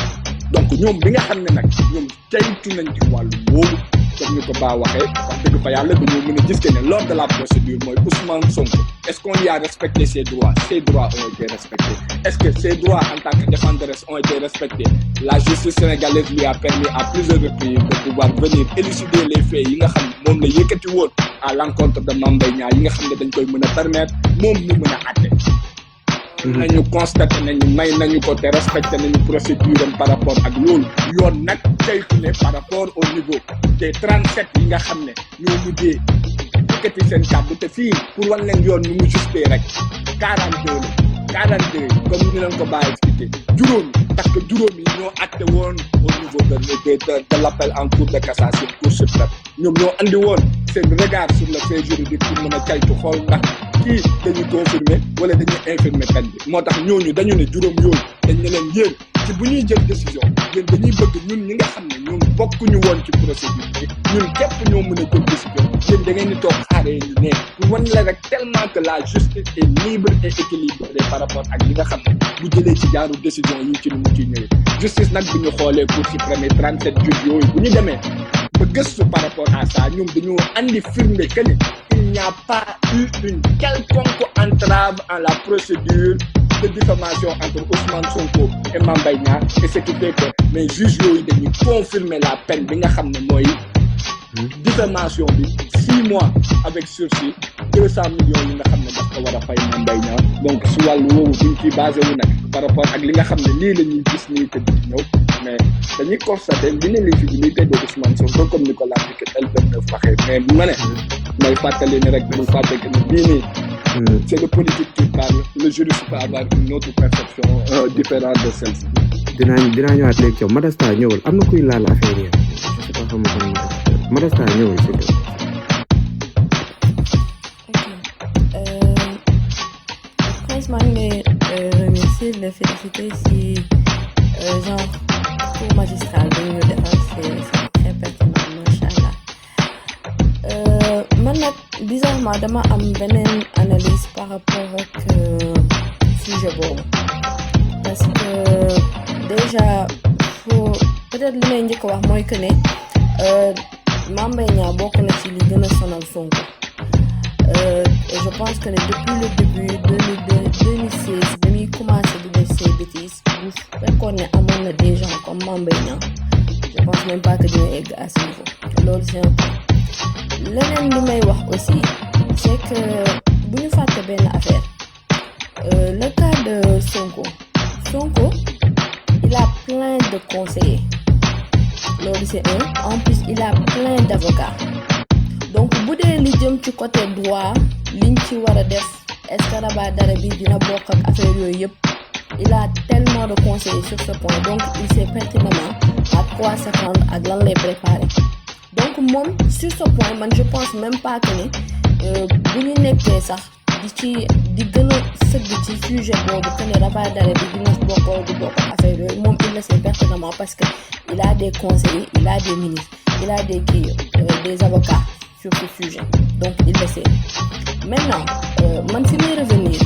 donc ñoom bi nga xam ne nag ñoom teytu nañ ci wàllu woowu comme ñu ko baa waxee wax dëgg fa yàlla dañoo mën a gis que ne lors de la procédure mooy Ousmane Sonko est-ce qu'on lui a respecté ses droits ont été respectés est-ce que ses droits en tant que défenderesse ont été respectés la justice sénégalaise lui a permis à plusieurs reprises de pouvoir venir élucider les faits yi nga xam ne moom la yëkkati woon à l'encontre de Mame Mbaye Niang yi nga xam ne dañ koy mën a permettre moom mu mën a àtte nañu constaté nañu may nañu ko te respecté nañu procédure am par rapport ak loolu yoon nag saytu ne par rapport au niveau des 37 yi nga xam ne ñoo mujjee yëkkati seen kàddu te fii pour wan leen yoon nu mu justé rek 42 comme ni leen ko baa expliqué juróomi parce que juróomi ñoo acté woon au niveau de l'appel en cour de cassation cour suprême ñoom ñoo andi woon seen regard sur le fait juridique pour mën a caytu xool ndax kii dañuy confirmer wala dañuy infirmer peine bi moo tax ñooñu dañu ne juróom yooyu dañ ne leen yéen ci bu ñuy jël décision yéen dañuy bëgg ñun ñi nga xam ne ñun bokkuñu woon ci procédure bi ñun képp ñoo mën a jël décision yéen da ngeen di toog xaaree ñu ne pour wan la rek tellement que la justice est libre et équilibrée par rapport ak li nga xam ne bu jëlee ci jaaru décision yi ci nu mu ciy ñëwee justice nag bu ñu xoolee Cour suprême 37 juges yooyu bu ñu demee ba gëstu par rapport à ça ñoom dañoo andi firnde que ne il n'y a pas eu une quelconque entrave en la procédure de diffamation entre Ousmane Sonko et Mame Mbaye Niang et ce qui fait que mais juges yooyu dañuy confirmer la peine bi nga xam ne mooy diffamation bi 6 mois avec sursis 200 millions yi nga xam ne daf ko war a fay Mame Mbaye Niang donc si wàllu woowu buñ ciy basé wu nag par rapport ak li nga xam ne lii la ñuy gis nii te di ñëw mais dañuy constater l'inéligibilité de Ousmane Sonko comme ni ko l'article L29 waxee mais ma ne may fàttali ni rek bul fàtte que ne bii nii c'est le politique qui parle le juriste peut avoir une autre perception différente de celle-ci. dinaa ñëwaat léegi ci Madasta ñëwal am na kuy laal affaire yi je sais pas comment Madasta ñëwal s'il te plaît. Ok. Après maa ngi lay remercier difficile de féliciter si genre cours magistral bi ñu defal c'est très pertinent machallah. Man nag bizarrement dama am beneen analyse par rapport ak sujet boobu parce que déjà faut peut-être li may njëkk a wax mooy que ne Mame Mbaye Niang bokk na ci li gën a sonal Sonko. Et je pense que depuis le début 2016 ba muy commencé di def ses bêtises bu fekkoon ne amoon na des gens comme Mame Mbaye Niang je pense même pas que dina egg à ce niveau loolu c'est un point. Leneen li may wax aussi c'est que bu ñu fàtte benn affaire le cas de Sonko il a plein de conseillers loolu c'est un en plus il a plein d'avocats. Donc bu dee li jëm ci côté droit liñ ci war a def est-ce que rabat d'arrêt bi dina bokk ak affaire yooyu yëpp il a tellement de conseils sur ce point donc il sait pertinemment à quoi s'attendre ak lan lay préparer. Donc moom sur ce point man je pense même pas que ni bu ñu nekkee sax di gën a sëgg ci sujet boobu que ne rabat d'arrêt bi dina bokk du bokk ak affaire yooyu moom il le sait pertinemment parce que il a des conseillers il a des ministres il a des avocats sur ce sujet donc il le sait. Maintenant man fi may revenir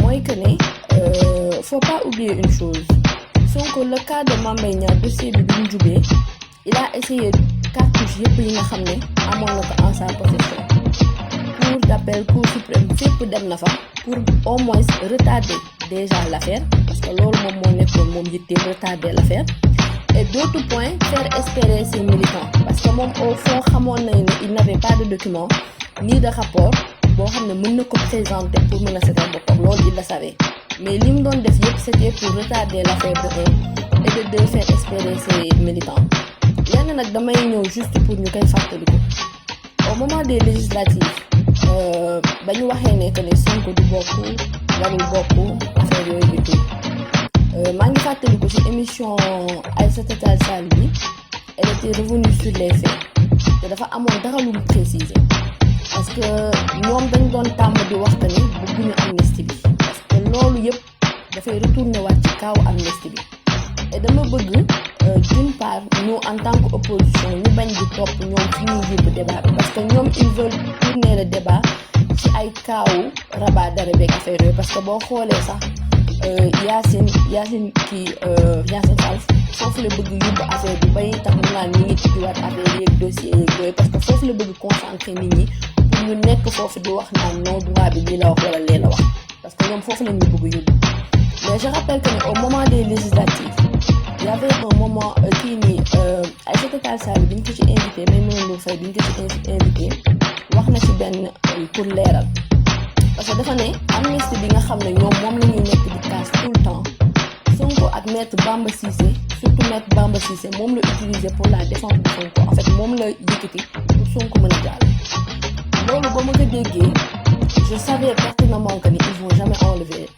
mooy que ne faut pas oublier une chose Sonko le cas de Mame Mbaye Niang dossier bi mu jubee il a essayé cartouche yëpp yi nga xam ne amoon na ko en sa possession cour d'appel cour suprême fépp dem na fa pour au moins retarder déjà l'affaire parce que loolu moom moo nekkoon moom yitteem retarder l'affaire et d'autres points faire espérer ses militants parce que moom au fond xamoon nañ ne il n'avait pas de document ni de rapport boo xam ne mën na ko présenter pour mën a seetal boppam loolu il le savait mais li mu doon def yëpp c'était pour retarder l'affaire de un et de deux faire espérer ses militants. Lenn nag damay ñëw juste pour ñu koy fàttaliku au moment des législatives ba ñu waxee ne que ne Sonko du bokk warul bokk affaire yooyu du tout maa ngi fàttaliku ci émission Aïssata Tall Sall bi elle était revenue sur les faits te dafa amoon dara lu mu préciser parce que ñoom dañ doon tàmm di wax que ni bëgguñu amnistie bi parce que loolu yëpp dafay retourner waat ci kaw amnistie bi et dama bëgg d'une part nous en tant que opposition ñu bañ di topp ñoom fi ñuy yóbbu débat bi parce que ñoom ils veulent tourner le débat ci ay kaawu rabat d'arrêt beeg affaire yooyu parce que boo xoolee sax Yacine Fall foofu la bëgg yóbbu affaire bi bay tax mu naan ñi ngi ci diwaat affaire yeeg dossier yeeg yooyu parce que foofu la bëgg concentrer nit ñi pour ñu nekk foofu di wax naan non droit bi lii la wax wala lee la wax parce que ñoom foofu lañ ñu bëgg yóbbu mais je rappelle que au moment des législatives il y avait un moment kii nii Aïssata Tall Sall bi ñu ko ci invité mais mënoon lu fay bi ñu ko ci invité wax na ci benn pour leeral parce que dafa ne amnistie bi nga xam ne ñoom moom la ñuy nekk di casse tout le temps Sonko ak maître Bamba Cissé surtout maître Bamba Cissé moom la utiliser pour la défense de Sonko en fait moom la yëkkati pour Sonko mën a jàll loolu ba ma ko déggee je savais pertinemment que ni ils vont jamais enlever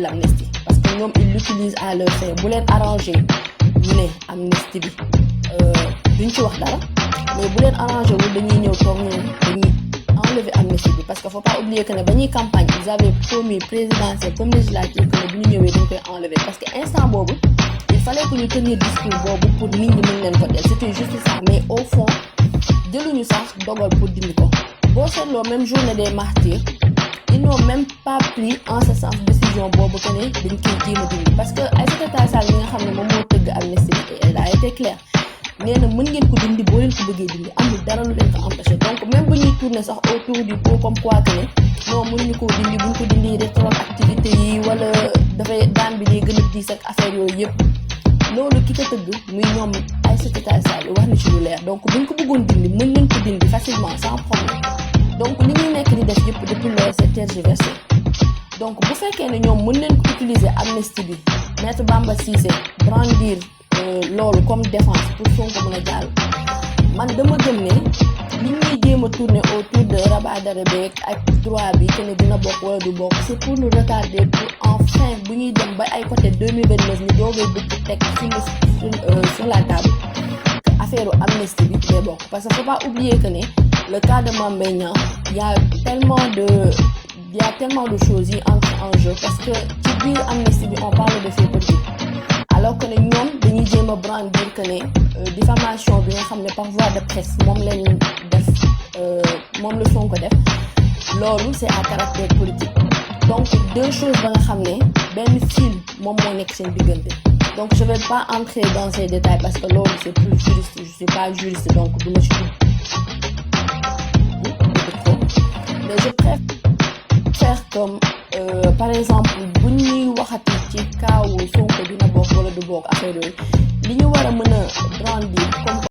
l'amnistie parce que ñoom ils l'utilisent à leur fin bu leen arrangé ñu ne amnistie bi duñ ci wax dara mais bu leen arrangé wul dañuy ñëw toog ñu dañuy enlever amnistie bi parce que faut pas oublier que ne ba ñuy campagne ils avaient promis présidentielle comme législative que ne bu ñu ñëwee dañ koy enlever parce que instant boobu il fallait que ñu tenir discours boobu pour nit ñi mën leen ko del c'était juste ça mais au fond jëluñu sax dogal pour dindi ko boo seetloo même journée des martyrs ils n'ont même pas pris en ce sens décision boobu que ne dañ koy jéem a dindi parce que Aïssata Tall Sall mi nga xam ne moom moo tëgg amnistie bi et elle a été claire nee na mën ngeen ko dindi boo leen ko bëggee dindi amul dara lu leen ko empêcher donc même bu ñuy tourner sax autour du pot comme quoi que ne non mënuñu koo dindi buñ ko dindi rétroactivité yi wala dafay daan bi day gën a diis ak affaire yooyu yëpp loolu ki ko tëgg muy ñoom Aïssata Tall Sall wax na ci lu leer donc buñ ko bëggoon dindi mën nañ ko dindi facilement sans problème donc li ñuy nekk di def yëpp depuis lors c'est tergiversé donc bu fekkee ne ñoom mën nañ ko utiliser amnistie bi maître Bamba Cissé brandir loolu comme défense pour Sonko mën a jàll man dama gëm ne li ñuy jéem a tourner autour de rabat d'arrêt beeg ak droit bi que ne dina bokk wala du bokk c'est pour nous retarder pour enfin bu ñuy dem ba ay côté 2029 ñu doogay bëgg teg sur la table que affaire amnistie bi day bokk parce que faut pas oublier que ne le cas de Mame Mbaye Niang il y a tellement il y a tellement de choses qui entrent en jeu parce que ci biir amnistie bi on parle de faits politiques alors que ne ñoom dañuy jéem a brandir que ne diffamation bi nga xam ne par voie de presse moom lañ def moom la Sonko def loolu c'est à caractère politique donc deux choses ba nga xam ne benn fil moom moo nekk seen diggante donc je vais pas entrer dans ces détails parce que loolu c'est plus juriste je suis pas juriste donc du ma ci trop mais je préfère comme par exemple bu ñuy waxati ci kaawu Sonko dina bokk wala du bokk affaire yooyu li ñu war a mën a brandir comme